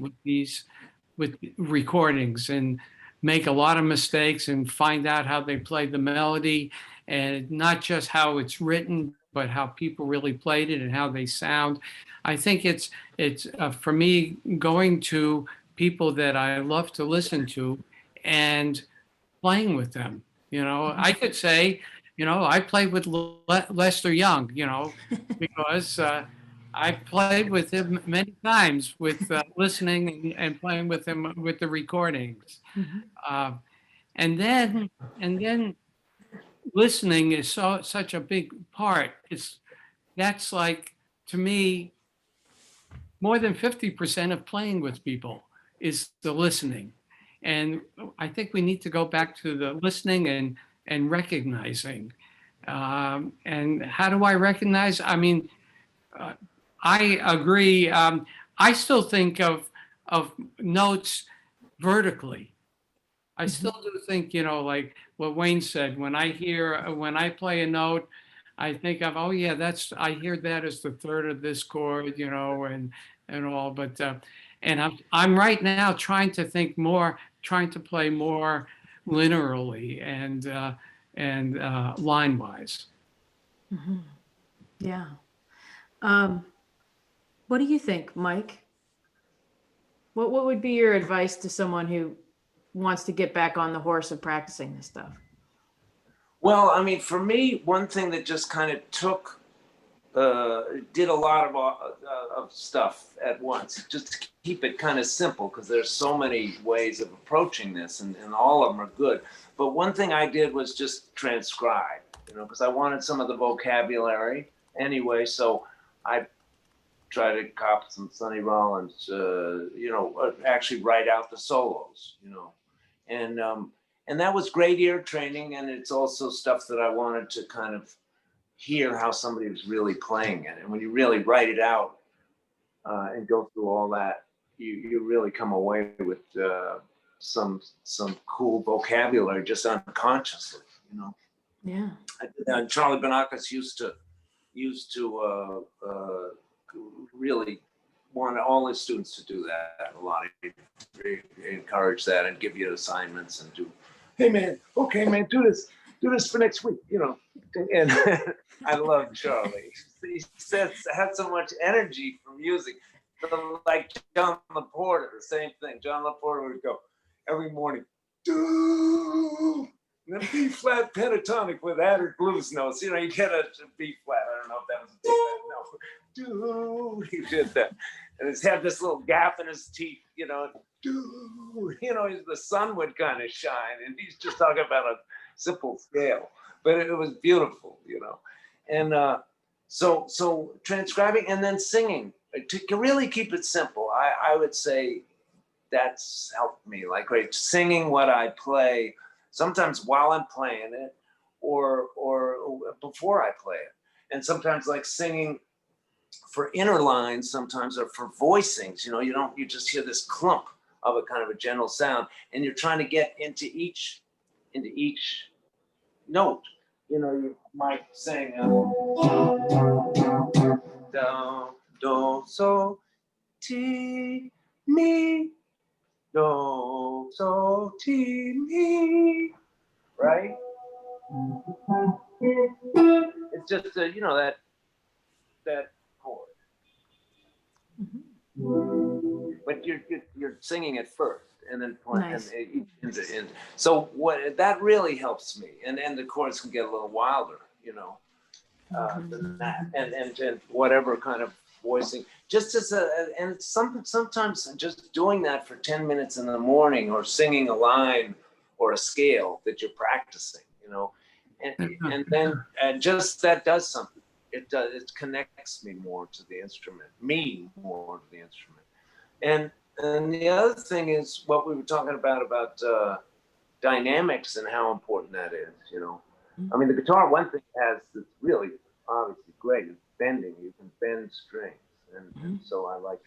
[SPEAKER 7] with recordings and make a lot of mistakes and find out how they play the melody, and not just how it's written, but how people really played it and how they sound. I think it's for me, going to people that I love to listen to and playing with them. You know, I could say, you know, I played with Lester Young, you know, because I played with him many times with listening and playing with him with the recordings.
[SPEAKER 1] Mm-hmm.
[SPEAKER 7] And then listening is such a big part. That's like, to me, more than 50% of playing with people is the listening. And I think we need to go back to the listening and recognizing. And how do I recognize? I mean, I agree. I still think of notes vertically. I still do think, you know, like what Wayne said, when I play a note, I think of, oh yeah, I hear that as the third of this chord, you know, and all. But and I'm right now trying to think more, trying to play more linearly and line wise.
[SPEAKER 1] Mm-hmm. Yeah. What do you think, Mike? What would be your advice to someone who wants to get back on the horse of practicing this stuff?
[SPEAKER 2] Well, I mean, for me, one thing that just kind of did a lot of stuff at once, just to keep it kind of simple, because there's so many ways of approaching this, and all of them are good. But one thing I did was just transcribe, you know, because I wanted some of the vocabulary anyway. So I try to copy some Sonny Rollins, you know, actually write out the solos, you know, and that was great ear training. And it's also stuff that I wanted to kind of hear how somebody was really playing it. And when you really write it out and go through all that, you really come away with some cool vocabulary just unconsciously, you know.
[SPEAKER 1] Yeah.
[SPEAKER 2] And Charlie Banakis used to really want all his students to do that a lot. He encourage that and give you assignments and do, hey man, okay man, do this for next week, you know. And I love Charlie. He says had so much energy for music. So like John LaPorta, the same thing. John LaPorta would go every morning, do the B flat pentatonic with added blues notes. You know, you get a B flat. I don't know if that was a B flat. No, do he did that, and he's had this little gap in his teeth. You know, do you know? The sun would kind of shine, and he's just talking about a simple scale, but it was beautiful. You know, and so transcribing and then singing to really keep it simple. I would say that's helped me. Like singing what I play. Sometimes while I'm playing it or before I play it. And sometimes like singing for inner lines, sometimes or for voicings, you know, you just hear this clump of a kind of a general sound and you're trying to get into each note. You know, you might sing do, so, ti, mi, do, so, ti, mi, right? It's just you know that chord, but you're singing it first, and then playing.
[SPEAKER 1] Nice.
[SPEAKER 2] And so what that really helps me, and the chords can get a little wilder, you know, than that, and whatever kind of voicing, just as and sometimes just doing that for 10 minutes in the morning, or singing a line or a scale that you're practicing, you know, and then just that does something. It connects me more to the instrument, and the other thing is what we were talking about dynamics and how important that is, you know. I mean, the guitar, one thing it has that's really obviously great is bending. You can bend strings, and so I like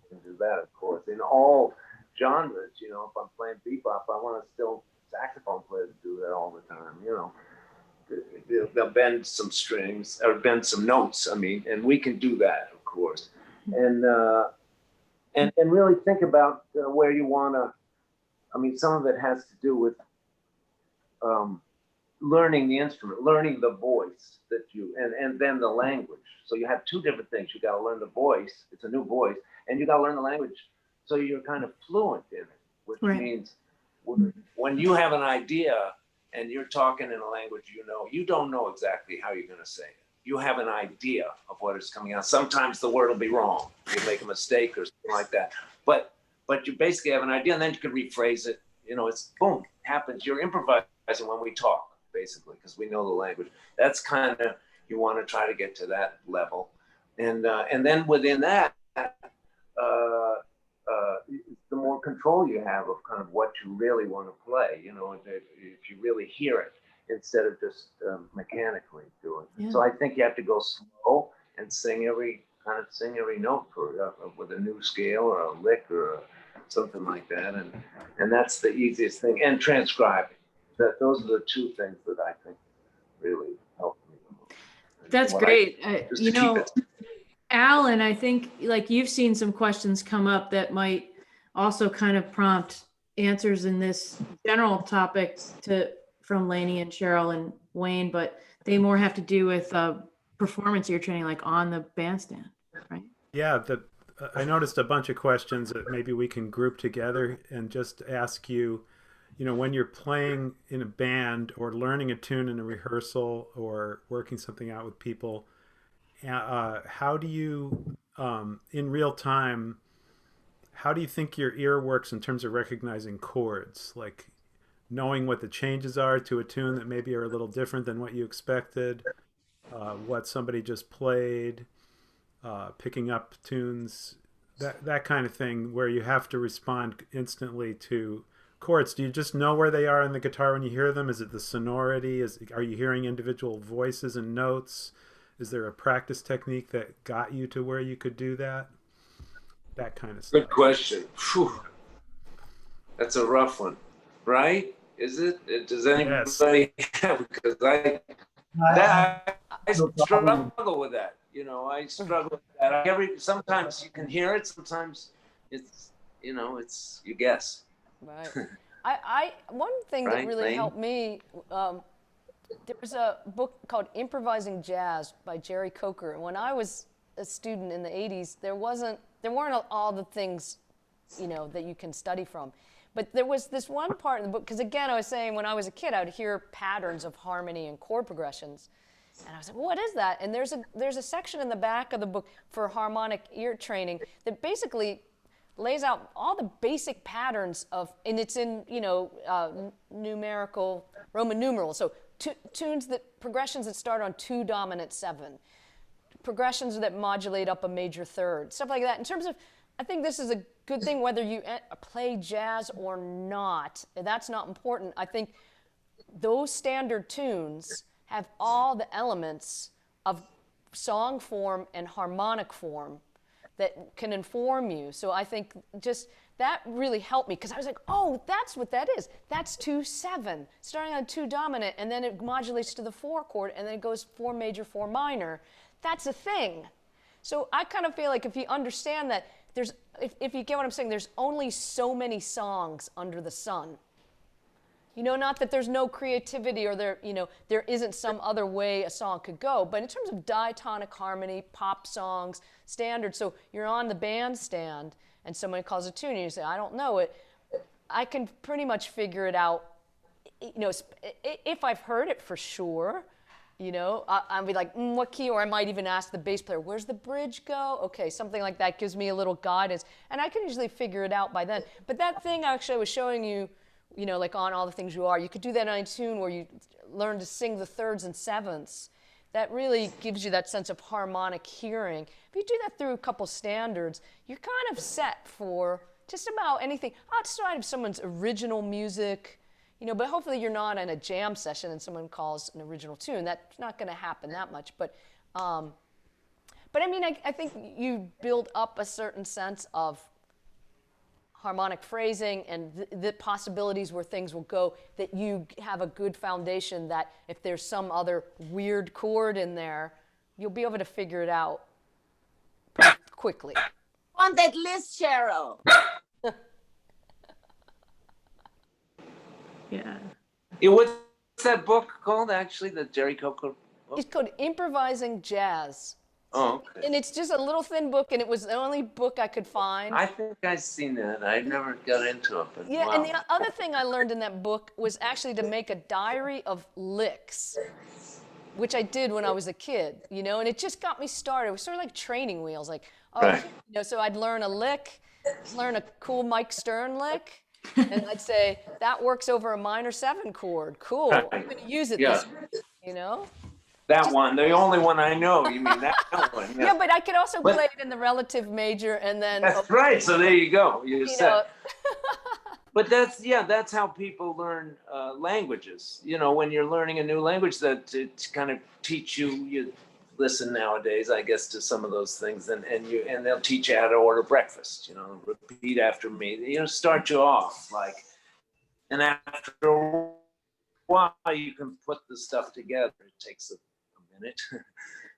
[SPEAKER 2] to do that, of course, in all genres. You know, if I'm playing bebop, I want a still saxophone player to do that all the time, you know. They'll bend some strings or bend some notes, I mean, and we can do that, of course. And really think about where you want to, I mean, some of it has to do with learning the instrument, learning the voice that you, and then the language. So you have two different things. You got to learn the voice, it's a new voice, and you got to learn the language so you're kind of fluent in it, which means when you have an idea and you're talking in a language you know, you don't know exactly how you're going to say it. You have an idea of what is coming out. Sometimes the word will be wrong. You make a mistake or something like that. But you basically have an idea, and then you can rephrase it. You know, it's boom, happens. You're improvising when we talk, basically, because we know the language. That's kind of, you want to try to get to that level. And then within that, the more control you have of kind of what you really want to play, you know, if you really hear it instead of just mechanically doing it. Yeah. So I think you have to go slow and sing every note for with a new scale or a lick or something like that, and that's the easiest thing. And transcribing. Those are the two things that I think really help me the most.
[SPEAKER 1] That's great. You know, Alan, I think like you've seen some questions come up that might also kind of prompt answers in this general topic from Lainey and Cheryl and Wayne, but they more have to do with performance ear training, like on the bandstand, right?
[SPEAKER 5] Yeah, I noticed a bunch of questions that maybe we can group together and just ask you, you know, when you're playing in a band or learning a tune in a rehearsal or working something out with people, how do you, in real time, how do you think your ear works in terms of recognizing chords? Like knowing what the changes are to a tune that maybe are a little different than what you expected, what somebody just played, picking up tunes, that kind of thing, where you have to respond instantly to chords. Do you just know where they are in the guitar when you hear them? Is it the sonority? Are you hearing individual voices and notes? Is there a practice technique that got you to where you could do that? That kind of stuff.
[SPEAKER 2] Good question. Whew. That's a rough one, right? Is it? Does anybody? Because I struggle with that. You know, I struggle with that. Sometimes you can hear it. Sometimes it's, you know, it's, you guess.
[SPEAKER 6] Right. I one thing that really helped me, there was a book called Improvising Jazz by Jerry Coker. And when I was a student in the 80s, there weren't all the things, you know, that you can study from. But there was this one part in the book, because again, I was saying when I was a kid, I would hear patterns of harmony and chord progressions. And I was like, well, what is that? And there's a section in the back of the book for harmonic ear training that basically lays out all the basic patterns of, and it's in, you know, numerical, Roman numerals. So progressions that start on 2 dominant 7, progressions that modulate up a major third, stuff like that. In terms of, I think this is a good thing whether you play jazz or not. That's not important. I think those standard tunes have all the elements of song form and harmonic form that can inform you. So I think just that really helped me, because I was like, oh, that's what that is. That's 2-7, starting on 2 dominant, and then it modulates to the 4 chord, and then it goes 4 major, 4 minor. That's a thing. So I kind of feel like if you understand that, if you get what I'm saying, there's only so many songs under the sun. You know, not that there's no creativity or there isn't some other way a song could go, but in terms of diatonic harmony, pop songs, standard, so you're on the bandstand and somebody calls a tune and you say, I don't know it, I can pretty much figure it out, you know, if I've heard it for sure, you know, I'll be like, what key? Or I might even ask the bass player, where's the bridge go? Okay, something like that gives me a little guidance, and I can usually figure it out by then. But that thing actually I was showing you, you know, like on All the Things You Are, you could do that on a tune where you learn to sing the thirds and sevenths. That really gives you that sense of harmonic hearing. If you do that through a couple standards, you're kind of set for just about anything outside of someone's original music, you know, but hopefully you're not in a jam session and someone calls an original tune. That's not going to happen that much. But I mean, I think you build up a certain sense of harmonic phrasing and the possibilities where things will go, that you have a good foundation that if there's some other weird chord in there, you'll be able to figure it out pretty quickly.
[SPEAKER 4] On that list, Cheryl.
[SPEAKER 1] Yeah.
[SPEAKER 2] What's that book called, actually, the Jerry Coker book?
[SPEAKER 6] It's called Improvising Jazz.
[SPEAKER 2] Oh, okay.
[SPEAKER 6] And it's just a little thin book, and it was the only book I could find.
[SPEAKER 2] I think I've seen that. I never got into it. But
[SPEAKER 6] yeah,
[SPEAKER 2] wow.
[SPEAKER 6] And the other thing I learned in that book was actually to make a diary of licks, which I did when I was a kid, you know, and it just got me started. It was sort of like training wheels, like, oh,
[SPEAKER 2] right.
[SPEAKER 6] You know, so I'd learn a lick, learn a cool Mike Stern lick, and I'd say, that works over a minor 7 chord. Cool, I'm going to use it this week, you know?
[SPEAKER 2] That one, the only one I know. You mean that one? Yeah,
[SPEAKER 6] yeah, but I could also play it in the relative major and then.
[SPEAKER 2] That's right. So there you go. You
[SPEAKER 6] know.
[SPEAKER 2] But that's how people learn languages. You know, when you're learning a new language, that it kind of teach you listen nowadays, I guess, to some of those things, and they'll teach you how to order breakfast. You know, repeat after me. You know, start you off like, and after a while you can put the stuff together. It takes a minute,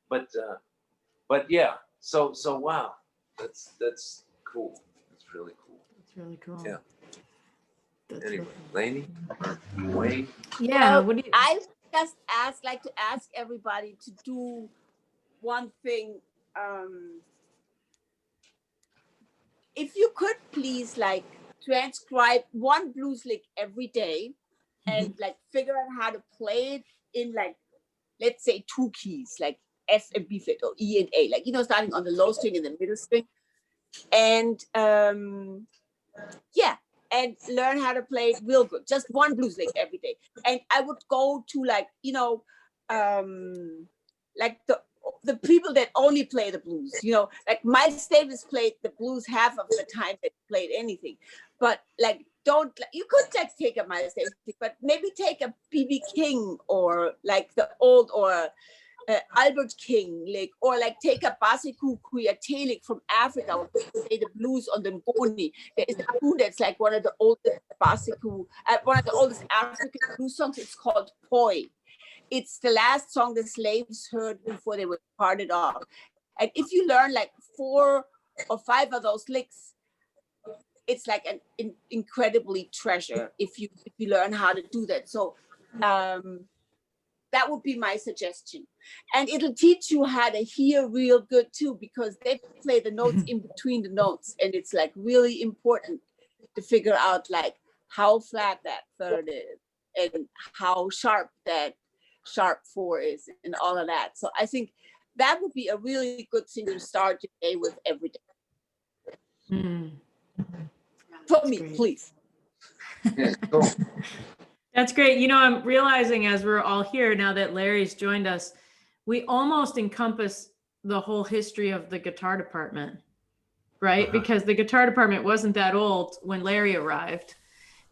[SPEAKER 2] but yeah. So wow, that's cool. That's really cool.
[SPEAKER 1] That's really cool.
[SPEAKER 2] Yeah.
[SPEAKER 1] That's
[SPEAKER 2] Anyway,
[SPEAKER 1] really
[SPEAKER 2] Lainey, Wayne.
[SPEAKER 1] Yeah.
[SPEAKER 4] Well,
[SPEAKER 1] What do you?
[SPEAKER 4] I just like to ask everybody to do one thing. If you could please like transcribe one blues lick every day and like figure out how to play it in like, let's say 2 keys, like F and B flat or E and A, like, you know, starting on the low string and the middle string. And yeah, and learn how to play it real good. Just one blues lick every day. And I would go to like, you know, like the people that only play the blues, you know, like Miles Davis played the blues half of the time that he played anything. But like, you could take a Miles Davis, but maybe take a B.B. King or like the old, or Albert King, like, or like take a Basiku Kuyatelik from Africa, play the blues on the Ngoni. There is a tune that's like one of the oldest Basiku, one of the oldest African blues songs. It's called Poi. It's the last song the slaves heard before they were parted off. And if you learn like 4 or 5 of those licks, it's like an incredibly treasure if you learn how to do that. So that would be my suggestion. And it'll teach you how to hear real good too, because they play the notes in between the notes. And it's like really important to figure out like how flat that third is and how sharp that sharp 4 is and all of that. So I think that would be a really good thing to start your day with every day. For me,
[SPEAKER 1] great.
[SPEAKER 4] please.
[SPEAKER 2] Yeah, cool.
[SPEAKER 1] That's great. You know, I'm realizing as we're all here now that Larry's joined us, we almost encompass the whole history of the guitar department, right? Because the guitar department wasn't that old when Larry arrived.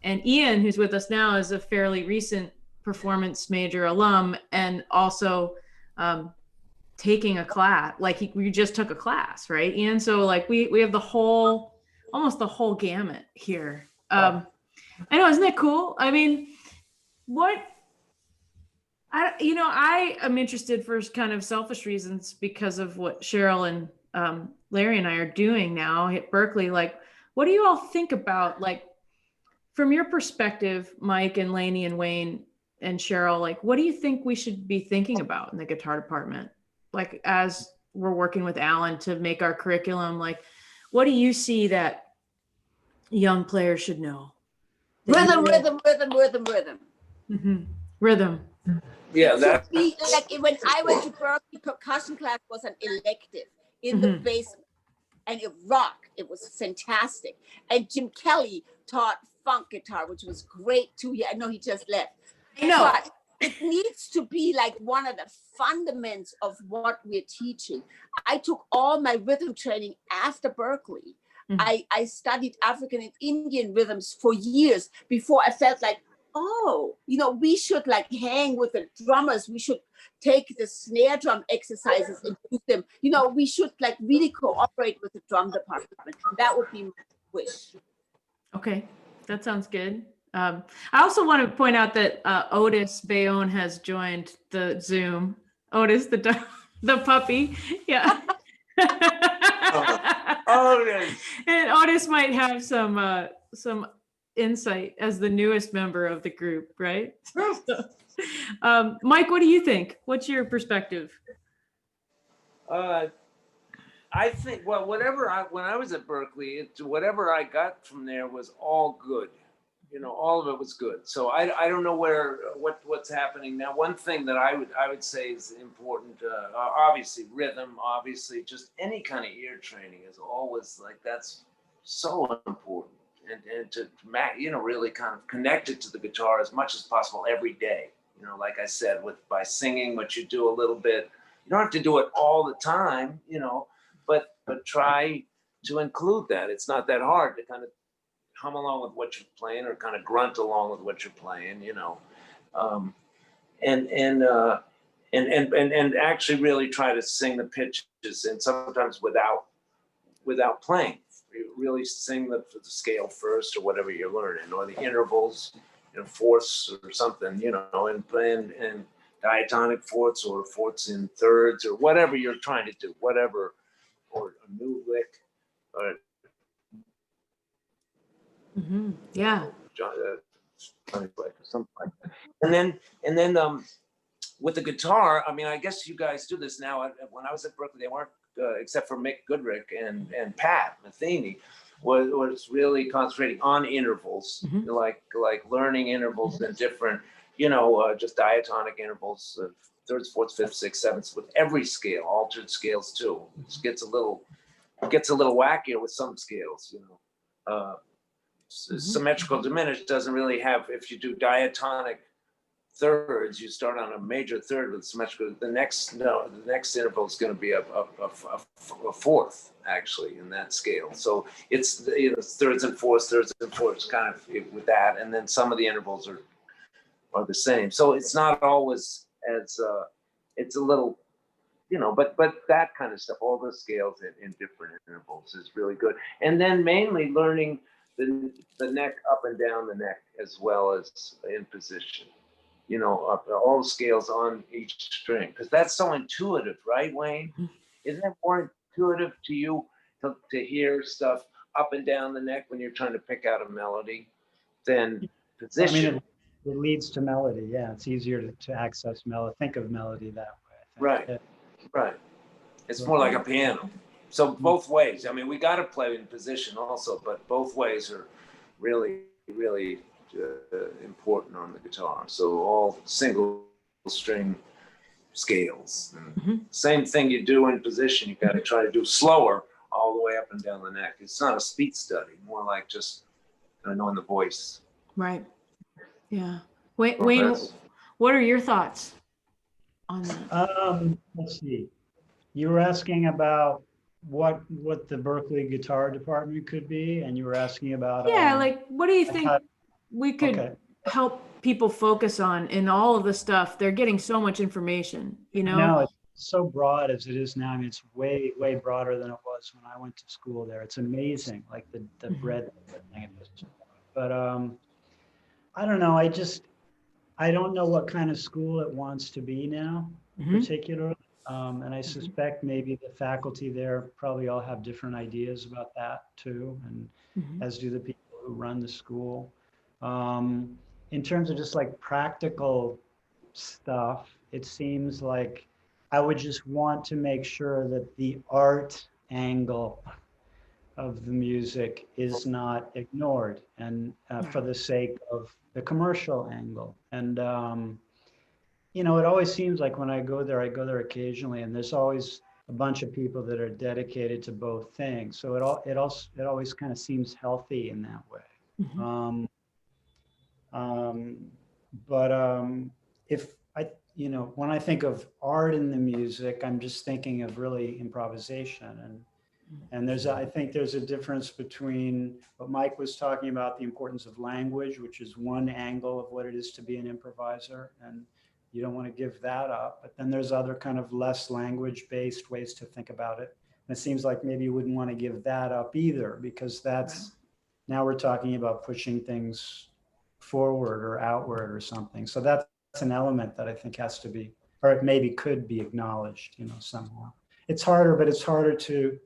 [SPEAKER 1] And Ian, who's with us now, is a fairly recent performance major alum and also taking a class. Like we just took a class, right, Ian? So like we have the whole, almost the whole gamut here. I know, isn't that cool? I mean, I am interested for kind of selfish reasons because of what Cheryl and Larry and I are doing now at Berklee. Like, what do you all think about, like, from your perspective, Mike and Lainey and Wayne and Cheryl, like, what do you think we should be thinking about in the guitar department? Like, as we're working with Alan to make our curriculum, like, what do you see that young players should know?
[SPEAKER 4] Rhythm.
[SPEAKER 1] Mm-hmm. Rhythm.
[SPEAKER 2] Yeah, that.
[SPEAKER 4] Like when I went to Berklee, percussion class was an elective in the basement, and it rocked. It was fantastic. And Jim Kelly taught funk guitar, which was great too. I know he just left.
[SPEAKER 1] I know.
[SPEAKER 4] But it needs to be like one of the fundamentals of what we're teaching. I took all my rhythm training after Berklee. I studied African and Indian rhythms for years before I felt like, oh, you know, we should like hang with the drummers. We should take the snare drum exercises and do them. You know, we should like really cooperate with the drum department. That would be my wish. Okay,
[SPEAKER 1] that sounds good. I also want to point out that Otis Baione has joined the Zoom. Otis, the puppy, yeah.
[SPEAKER 2] Otis.
[SPEAKER 1] And Otis might have some insight as the newest member of the group, right? Mike, what do you think? What's your perspective?
[SPEAKER 2] I think, well, when I was at Berklee, whatever I got from there was all good. You know, all of it was good. So I don't know what's happening now. One thing that I would say is important, obviously rhythm, obviously just any kind of ear training is always like, that's so important. And to really kind of connect it to the guitar as much as possible every day. You know, like I said, by singing, what you do a little bit. You don't have to do it all the time, you know, but try to include that. It's not that hard to kind of hum along with what you're playing or kind of grunt along with what you're playing, you know, and actually really try to sing the pitches, and sometimes without playing. You really sing the scale first or whatever you're learning, or the intervals, you know, fourths or something, you know, and diatonic fourths or fourths in thirds or whatever you're trying to do, whatever, or a new lick, or
[SPEAKER 1] yeah,
[SPEAKER 2] something like that. And then with the guitar, I mean, I guess you guys do this now. When I was at Berklee, they weren't. Except for Mick Goodrick and Pat Metheny, was really concentrating on intervals, like learning intervals and different, you know, just diatonic intervals, thirds, fourths, fifths, sixths, sevenths, with every scale, altered scales too. It gets a little wackier with some scales, you know. Symmetrical diminished doesn't really have, if you do diatonic thirds, you start on a major third with symmetrical. The next interval is going to be a fourth, actually, in that scale. So it's, you know, thirds and fourths, kind of with that, and then some of the intervals are the same. So it's not always it's a little, but that kind of stuff, all the scales in different intervals is really good. And then mainly learning the neck up and down the neck as well as in position. All the scales on each string, because that's so intuitive, right, Wayne? Isn't it more intuitive to you to hear stuff up and down the neck when you're trying to pick out a melody than position?
[SPEAKER 3] I mean, it leads to melody. Yeah, it's easier to access melody, think of melody that way. I think.
[SPEAKER 2] Right,
[SPEAKER 3] Yeah.
[SPEAKER 2] right. It's more like a piano. So both ways. I mean, we got to play in position also, but both ways are really, really important on the guitar. So all single string scales. And same thing you do in position, you got to try to do slower all the way up and down the neck. It's not a speed study, more like just knowing the voice.
[SPEAKER 1] Right. Yeah. Wayne, what are your thoughts on that?
[SPEAKER 3] Let's see. You were asking about what the Berklee guitar department could be, and you were asking about
[SPEAKER 1] like what do you think we could help people focus on in all of the stuff? They're getting so much information,
[SPEAKER 3] No, it's so broad as it is now. I mean, it's way broader than it was when I went to school there. It's amazing, like the breadth of the thing. But I don't know. I don't know what kind of school it wants to be now, particularly. And I suspect maybe the faculty there probably all have different ideas about that too, and as do the people who run the school. In terms of just like practical stuff, it seems like I would just want to make sure that the art angle of the music is not ignored, and for the sake of the commercial angle. And it always seems like when I go there occasionally, and there's always a bunch of people that are dedicated to both things. So it always kind of seems healthy in that way. If I, when I think of art in the music, I'm just thinking of really improvisation, and I think there's a difference between what Mike was talking about, the importance of language, which is one angle of what it is to be an improviser, and you don't want to give that up. But then there's other kind of less language-based ways to think about it. And it seems like maybe you wouldn't want to give that up either, because now we're talking about pushing things forward or outward or something. So that's an element that I think has to be, or it maybe could be acknowledged, somehow. It's harder, but it's harder to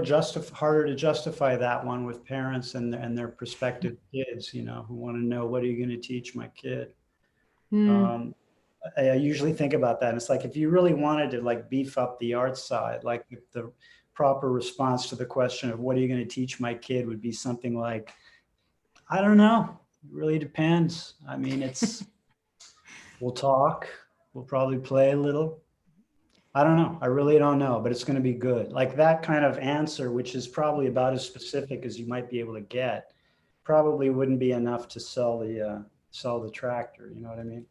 [SPEAKER 3] justify that one with parents and their prospective kids, who want to know, what are you going to teach my kid? I usually think about that. And it's like, if you really wanted to like beef up the art side, like the proper response to the question of what are you going to teach my kid would be something like, I don't know. It really depends. I mean, we'll talk, we'll probably play a little. I don't know. I really don't know, but it's going to be good. Like that kind of answer, which is probably about as specific as you might be able to get, probably wouldn't be enough to sell the tractor. You know what I mean?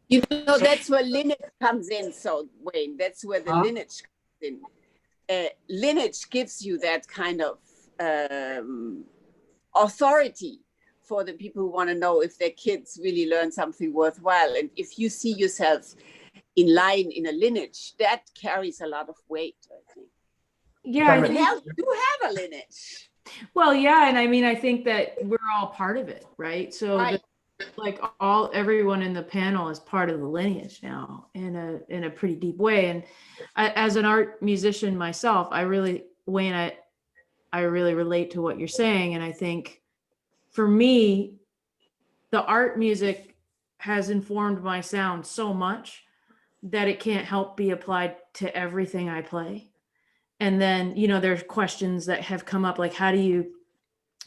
[SPEAKER 4] That's where lineage comes in. So Wayne, that's where the lineage comes in. Lineage gives you that kind of authority for the people who want to know if their kids really learn something worthwhile. And if you see yourself in line in a lineage, that carries a lot of weight, I think.
[SPEAKER 1] Yeah,
[SPEAKER 4] you have a lineage.
[SPEAKER 1] Well, yeah, and I mean, I think that we're all part of it, right? So everyone in the panel is part of the lineage now in a pretty deep way. And as an art musician myself, Wayne, I really relate to what you're saying. And I think for me, the art music has informed my sound so much that it can't help be applied to everything I play. And then, there's questions that have come up, like, how do you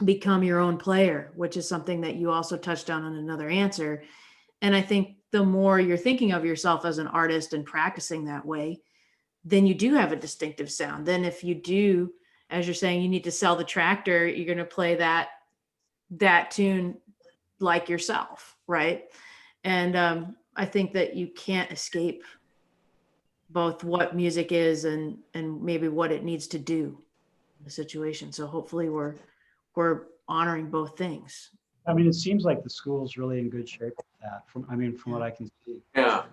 [SPEAKER 1] become your own player, which is something that you also touched on in another answer. And I think the more you're thinking of yourself as an artist and practicing that way, then you do have a distinctive sound. Then if you do, as you're saying, you need to sell the tractor, you're going to play that tune like yourself, right? And I think that you can't escape both what music is and maybe what it needs to do in the situation. So hopefully we're honoring both things.
[SPEAKER 3] I mean, it seems like the school's really in good shape with that. From what I can see.
[SPEAKER 2] Yeah.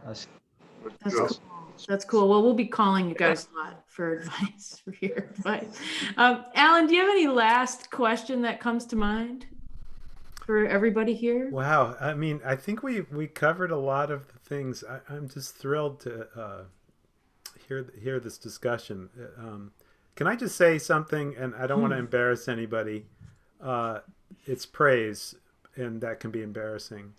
[SPEAKER 1] That's
[SPEAKER 2] True.
[SPEAKER 1] cool. That's cool. Well, we'll be calling you guys a lot for advice, for your advice. Alan, do you have any last question that comes to mind for everybody here?
[SPEAKER 5] Wow. I mean, I think we covered a lot of the things. I'm just thrilled to hear this discussion. Can I just say something? And I don't want to embarrass anybody. It's praise, and that can be embarrassing,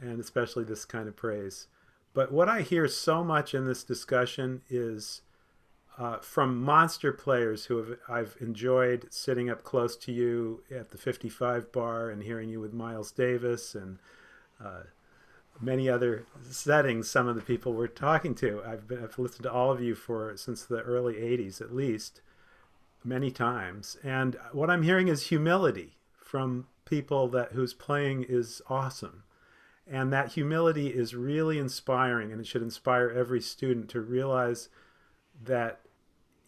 [SPEAKER 5] and especially this kind of praise. But what I hear so much in this discussion is from monster players I've enjoyed sitting up close to you at the 55 bar and hearing you with Miles Davis and many other settings. Some of the people we're talking to, I've listened to all of you since the early 80s at least, many times. And what I'm hearing is humility from people whose playing is awesome. And that humility is really inspiring, and it should inspire every student to realize that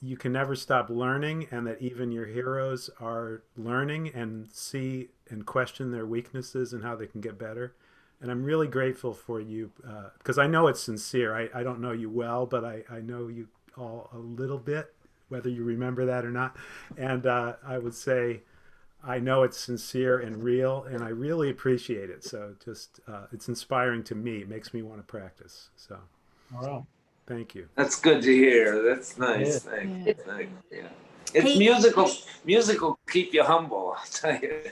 [SPEAKER 5] you can never stop learning, and that even your heroes are learning and see and question their weaknesses and how they can get better. And I'm really grateful for you because I know it's sincere. I don't know you well, but I know you all a little bit, whether you remember that or not. And I would say I know it's sincere and real, and I really appreciate it. So just it's inspiring to me. It makes me want to practice. So
[SPEAKER 3] All right.
[SPEAKER 5] thank you.
[SPEAKER 2] That's good to hear. That's nice.
[SPEAKER 3] Yeah.
[SPEAKER 2] Thank
[SPEAKER 1] Yeah.
[SPEAKER 2] you. Thank you. Yeah. It's musical. Musical keep you humble, I'll tell you.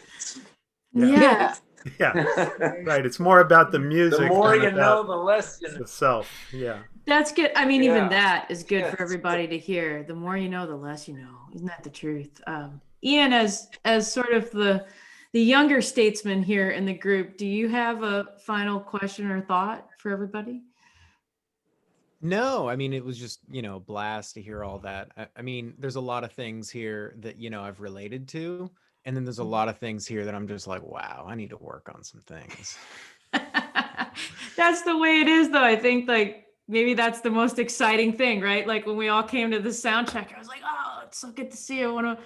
[SPEAKER 1] Yeah.
[SPEAKER 5] Yeah, right. It's more about the music.
[SPEAKER 2] The more
[SPEAKER 5] than
[SPEAKER 2] you know,
[SPEAKER 5] about
[SPEAKER 2] the less you know.
[SPEAKER 5] the self. Yeah.
[SPEAKER 1] That's good. I mean, even
[SPEAKER 2] Yeah.
[SPEAKER 1] that is good
[SPEAKER 2] Yeah,
[SPEAKER 1] for
[SPEAKER 2] it's
[SPEAKER 1] everybody to hear. The more you know, the less you know. Isn't that the truth? Ian, as sort of the younger statesman here in the group, do you have a final question or thought for everybody?
[SPEAKER 8] No, I mean, it was just, a blast to hear all that. I mean, there's a lot of things here that, I've related to. And then there's a lot of things here that I'm just like, wow, I need to work on some things.
[SPEAKER 1] That's the way it is, though. I think like maybe that's the most exciting thing, right? Like when we all came to the sound check, I was like, oh, it's so good to see you. I want to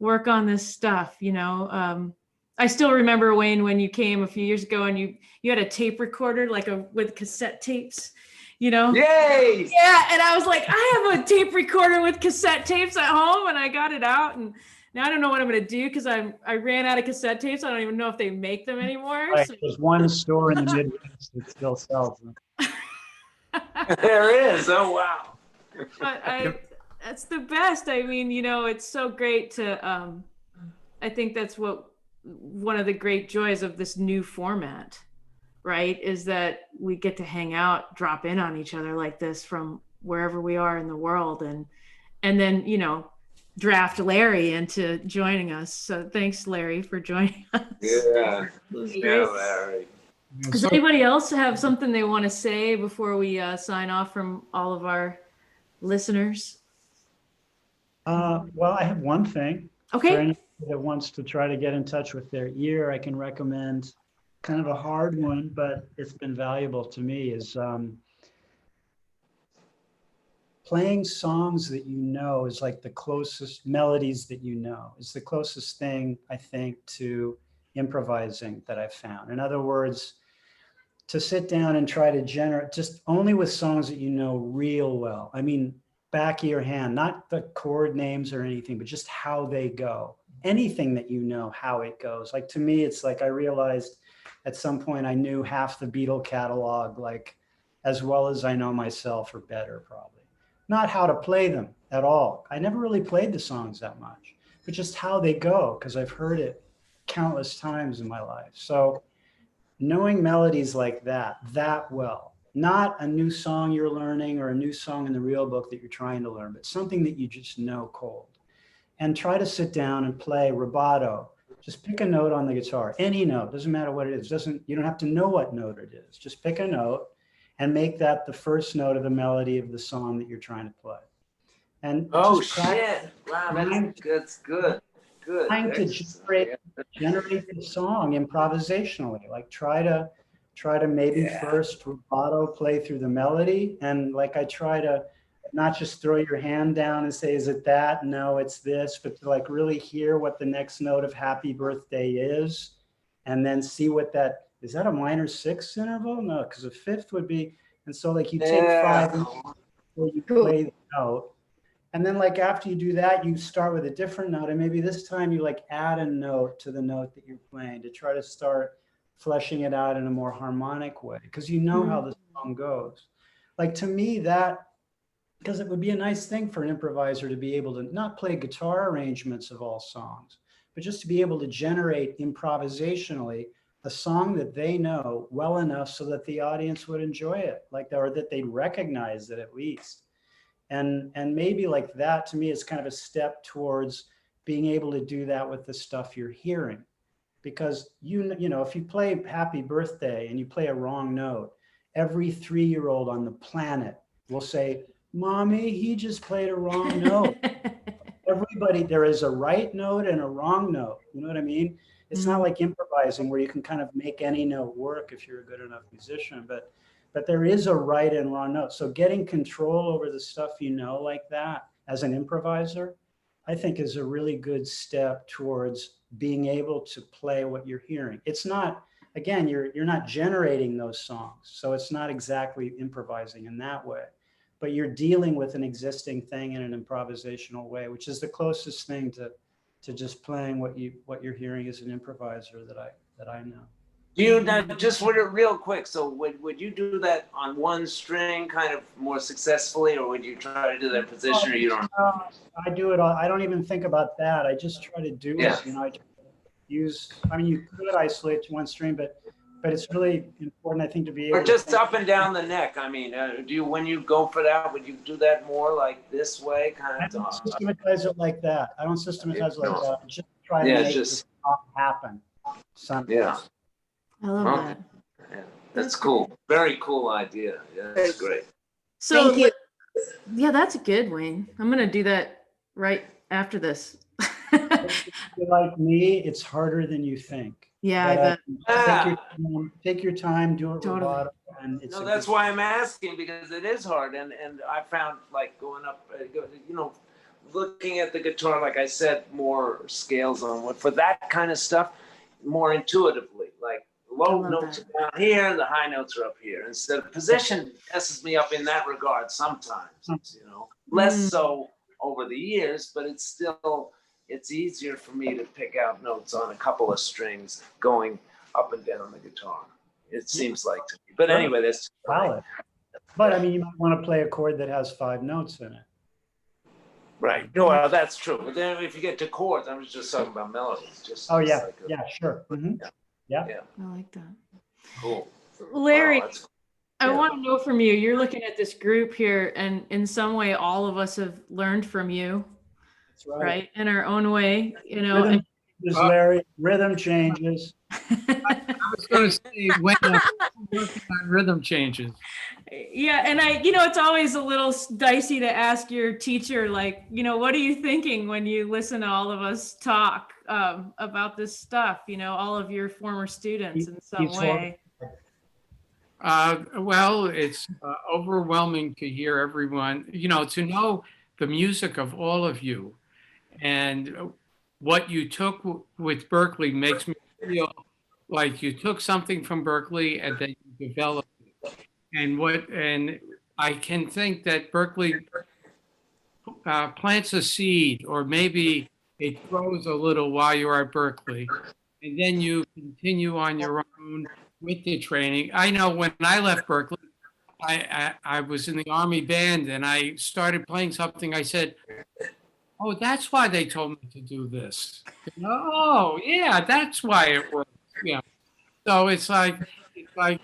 [SPEAKER 1] work on this stuff, I still remember, Wayne, when you came a few years ago and you had a tape recorder, like with cassette tapes,
[SPEAKER 2] Yay!
[SPEAKER 1] Yeah, and I was like, I have a tape recorder with cassette tapes at home, and I got it out, and now I don't know what I'm gonna do because I ran out of cassette tapes. I don't even know if they make them anymore.
[SPEAKER 3] Right.
[SPEAKER 1] So.
[SPEAKER 3] There's one store in the Midwest that still sells them.
[SPEAKER 2] There is. Oh wow.
[SPEAKER 1] But that's the best. I mean, it's so great to. I think that's one of the great joys of this new format, right? Is that we get to hang out, drop in on each other like this from wherever we are in the world, and then draft Larry into joining us. So thanks, Larry, for joining us.
[SPEAKER 2] Yeah.
[SPEAKER 1] Yeah,
[SPEAKER 2] Yeah, Larry.
[SPEAKER 1] Does anybody else have something they want to say before we sign off from all of our listeners?
[SPEAKER 3] Well, I have one thing.
[SPEAKER 1] Okay.
[SPEAKER 3] For anybody that wants to try to get in touch with their ear, I can recommend kind of a hard one, but it's been valuable to me, is playing songs that is like the closest melodies that is the closest thing, I think, to improvising that I've found. In other words, to sit down and try to generate just only with songs that real well. I mean, back of your hand, not the chord names or anything, but just how they go. Anything that how it goes. Like to me, it's like I realized at some point I knew half the Beatle catalog, like as well as I know myself, or better probably. Not how to play them at all. I never really played the songs that much, but just how they go, because I've heard it countless times in my life. So knowing melodies like that well, not a new song you're learning or a new song in the real book that you're trying to learn, but something that you just know cold. And try to sit down and play rubato. Just pick a note on the guitar, any note, doesn't matter what it is. You don't have to know what note it is. Just pick a note and make that the first note of the melody of the song that you're trying to play. And
[SPEAKER 2] Oh
[SPEAKER 3] just
[SPEAKER 2] shit! Wow, that's good. Good.
[SPEAKER 3] trying to generate the song improvisationally. Like try to maybe first rubato play through the melody, and like I try to not just throw your hand down and say, is it that? No, it's this, but to like really hear what the next note of Happy Birthday is, and then see what is that a minor sixth interval? No, because a fifth would be, And so like you take
[SPEAKER 2] Yeah.
[SPEAKER 3] 5 minutes where you
[SPEAKER 1] Cool.
[SPEAKER 3] play the note. And then like after you do that, you start with a different note. And maybe this time you like add a note to the note that you're playing to try to start fleshing it out in a more harmonic way. Because you know how the song goes. Like to me, that, because it would be a nice thing for an improviser to be able to not play guitar arrangements of all songs, but just to be able to generate improvisationally a song that they know well enough so that the audience would enjoy it, like, or that they'd recognize it at least. And maybe like that to me is kind of a step towards being able to do that with the stuff you're hearing. Because you know, if you play Happy Birthday and you play a wrong note, every 3-year-old on the planet will say, Mommy, he just played a wrong note. Everybody, there is a right note and a wrong note. You know what I mean? It's not like improvising where you can kind of make any note work if you're a good enough musician, but there is a right and wrong note. So getting control over the stuff you know like that as an improviser, I think is a really good step towards being able to play what you're hearing. It's not, again, you're not generating those songs, so it's not exactly improvising in that way, but you're dealing with an existing thing in an improvisational way, which is the closest thing to just playing what you're hearing as an improviser that I know.
[SPEAKER 2] Do you now just real quick? So would you do that on one string kind of more successfully, or would you try to do that position, or you don't?
[SPEAKER 3] I do it all. I don't even think about that. I just try to do
[SPEAKER 2] Yeah.
[SPEAKER 3] it. You know, I use. I mean, you could isolate to one string, but it's really important, I think, to be able.
[SPEAKER 2] Or just up and down the neck. I mean, do you, when you go for that, would you do that more like this way, kind
[SPEAKER 3] I
[SPEAKER 2] of?
[SPEAKER 3] don't systematize it like that. I don't systematize it like that. I just try to make
[SPEAKER 2] just
[SPEAKER 3] the song happen. Somehow.
[SPEAKER 2] yeah.
[SPEAKER 1] I love
[SPEAKER 2] Okay.
[SPEAKER 1] that.
[SPEAKER 2] Yeah, that's cool. Very cool idea. Yeah, that's great.
[SPEAKER 1] So,
[SPEAKER 4] Thank you.
[SPEAKER 1] yeah, that's good, Wayne. I'm going to do that right after this.
[SPEAKER 3] If you're like me, it's harder than you think.
[SPEAKER 1] Yeah, I
[SPEAKER 3] But,
[SPEAKER 1] bet.
[SPEAKER 3] take your time, do it
[SPEAKER 1] Totally.
[SPEAKER 3] rubato, and it's
[SPEAKER 2] No,
[SPEAKER 3] a
[SPEAKER 2] that's
[SPEAKER 3] good-
[SPEAKER 2] why I'm asking, because it is hard, and I found like going up, you know, looking at the guitar, like I said, more scales on what for that kind of stuff, more intuitively, like low
[SPEAKER 1] love
[SPEAKER 2] notes
[SPEAKER 1] that.
[SPEAKER 2] are down here and the high notes are up here. Instead of position messes me up in that regard sometimes, you know, less so over the years, but it's easier for me to pick out notes on a couple of strings going up and down the guitar. It seems like to me. But anyway, that's
[SPEAKER 3] valid. But I mean, you might want to play a chord that has 5 notes in it.
[SPEAKER 2] right. No, well, that's true. But then if you get to chords, I was just talking about melodies. Just
[SPEAKER 3] Oh yeah,
[SPEAKER 2] like
[SPEAKER 3] yeah, sure. Yeah.
[SPEAKER 1] I like that.
[SPEAKER 2] Cool.
[SPEAKER 1] Larry,
[SPEAKER 2] Wow, that's cool.
[SPEAKER 1] I
[SPEAKER 2] Yeah.
[SPEAKER 1] want to know from you. You're looking at this group here, and in some way, all of us have learned from you,
[SPEAKER 3] That's right.
[SPEAKER 1] right? In our own way, you know.
[SPEAKER 3] Rhythm changes, Larry. Rhythm changes.
[SPEAKER 7] I was going to say when working on rhythm changes.
[SPEAKER 1] Yeah, and it's always a little dicey to ask your teacher, like, what are you thinking when you listen to all of us talk about this stuff? All of your former students in some way.
[SPEAKER 7] Well, it's overwhelming to hear everyone, to know the music of all of you, and what you took with Berkeley makes me feel like you took something from Berkeley and then you developed it. And I can think that Berkeley plants a seed, or maybe it grows a little while you're at Berkeley, and then you continue on your own with the training. I know when I left Berkeley, I was in the Army band and I started playing something. I said, oh, that's why they told me to do this. Oh, yeah, that's why it works. Yeah. So it's like a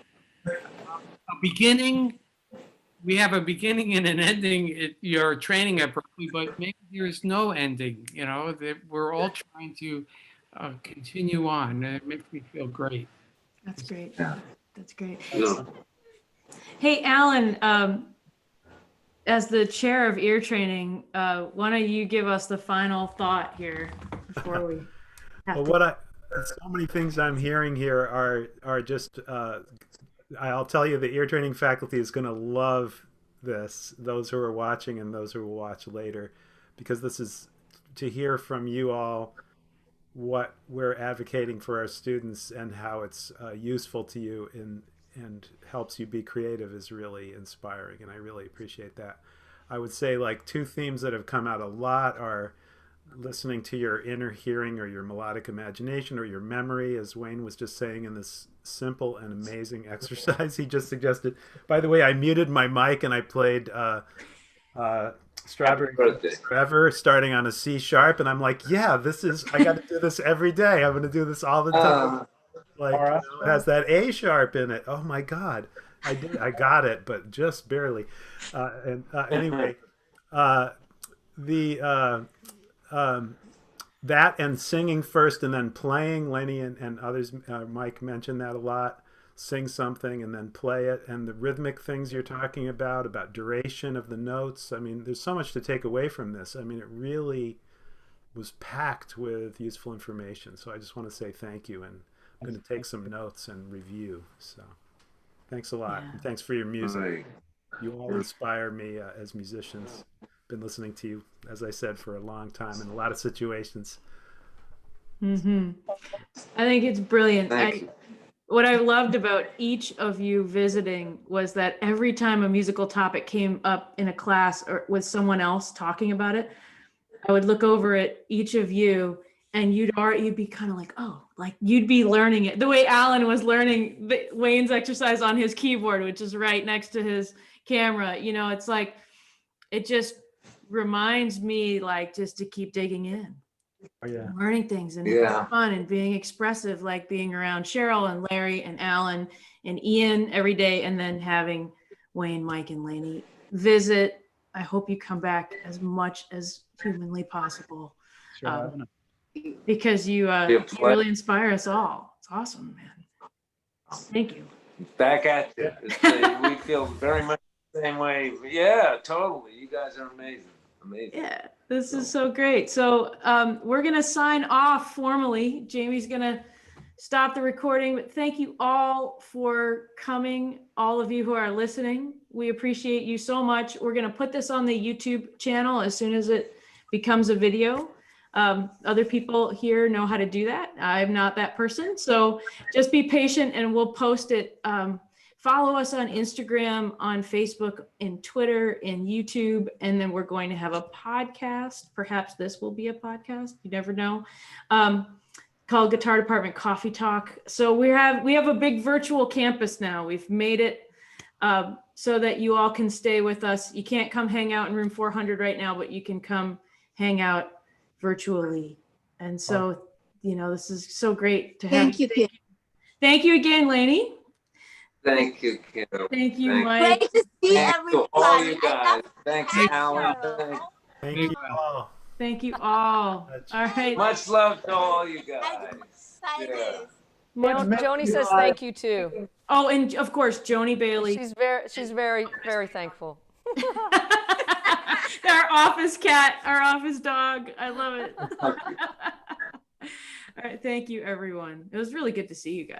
[SPEAKER 7] beginning. We have a beginning and an ending at your training at Berkeley, but maybe there's no ending. That we're all trying to continue on. It makes me feel great.
[SPEAKER 1] That's great.
[SPEAKER 2] Yeah.
[SPEAKER 1] That's great.
[SPEAKER 2] Yeah.
[SPEAKER 1] Hey, Alan, as the chair of ear training, why don't you give us the final thought here before we have
[SPEAKER 5] Well, so many things I'm hearing here are just, I'll tell you, the ear training faculty is going to love this, those who are watching and those who will watch later, because this is to hear from you all what we're advocating for our students and how it's useful to you and helps you be creative is really inspiring, and I really appreciate that. I would say like two themes that have come out a lot are listening to your inner hearing or your melodic imagination or your memory, as Wayne was just saying in this simple and amazing exercise he just suggested. By the way, I muted my mic and I played Strawberry Forever starting on a C sharp, and I'm like, yeah, this is, I got to do this every day. I'm going to do this all the time. Like, you know, it has that A sharp in it. Oh my God. I got it, but just barely. Anyway, that and singing first and then playing, Lenny and others, Mike mentioned that a lot. Sing something and then play it, and the rhythmic things you're talking about duration of the notes. I mean, there's so much to take away from this. I mean, it really was packed with useful information. So I just want to say thank you, and I'm going to take some notes and review. So thanks a lot.
[SPEAKER 1] Yeah.
[SPEAKER 5] And thanks for your music. You all inspire me as musicians. Been listening to you, as I said, for a long time in a lot of situations.
[SPEAKER 1] Mm-hmm. I think it's brilliant. What I loved about each of you visiting was that every time a musical topic came up in a class or with someone else talking about it, I would look over at each of you and you'd be kind of like, oh, like you'd be learning it the way Alan was learning Wayne's exercise on his keyboard, which is right next to his camera. You know, it's like, it just reminds me like just to keep digging in.
[SPEAKER 3] Oh, yeah.
[SPEAKER 1] Learning things and having fun and being expressive, like being around Cheryl and Larry and Alan and Ian every day, and then having Wayne, Mike, and Lainey visit. I hope you come back as much as humanly possible, because you really inspire us all. It's awesome, man. Thank you.
[SPEAKER 2] Back at you. We feel very much the same way. Yeah, totally. You guys are amazing. Amazing.
[SPEAKER 1] Yeah, this is so great. So we're going to sign off formally. Jamie's going to stop the recording, but thank you all for coming, all of you who are listening. We appreciate you so much. We're going to put this on the YouTube channel as soon as it becomes a video. Other people here know how to do that. I'm not that person. So just be patient and we'll post it. Follow us on Instagram, on Facebook, and Twitter, and YouTube. And then we're going to have a podcast. Perhaps this will be a podcast. You never know. Called Guitar Department Coffee Talk. So we have a big virtual campus now. We've made it so that you all can stay with us. You can't come hang out in room 400 right now, but you can come hang out virtually. And so, you know, this is so great to have you. Thank you again, Lainey.
[SPEAKER 2] Thank you, Kim.
[SPEAKER 1] Thank you, Mike.
[SPEAKER 4] Great to see everybody.
[SPEAKER 2] All you guys. Thanks, Alan.
[SPEAKER 5] Thank you all.
[SPEAKER 1] Thank you all. All right.
[SPEAKER 2] Much love to all you guys.
[SPEAKER 4] Yeah.
[SPEAKER 6] Joni says thank you too.
[SPEAKER 1] Oh, and of course, Joni Bailey.
[SPEAKER 6] She's very, very thankful.
[SPEAKER 1] Our office cat, our office dog. I love it. All right. Thank you, everyone. It was really good to see you guys.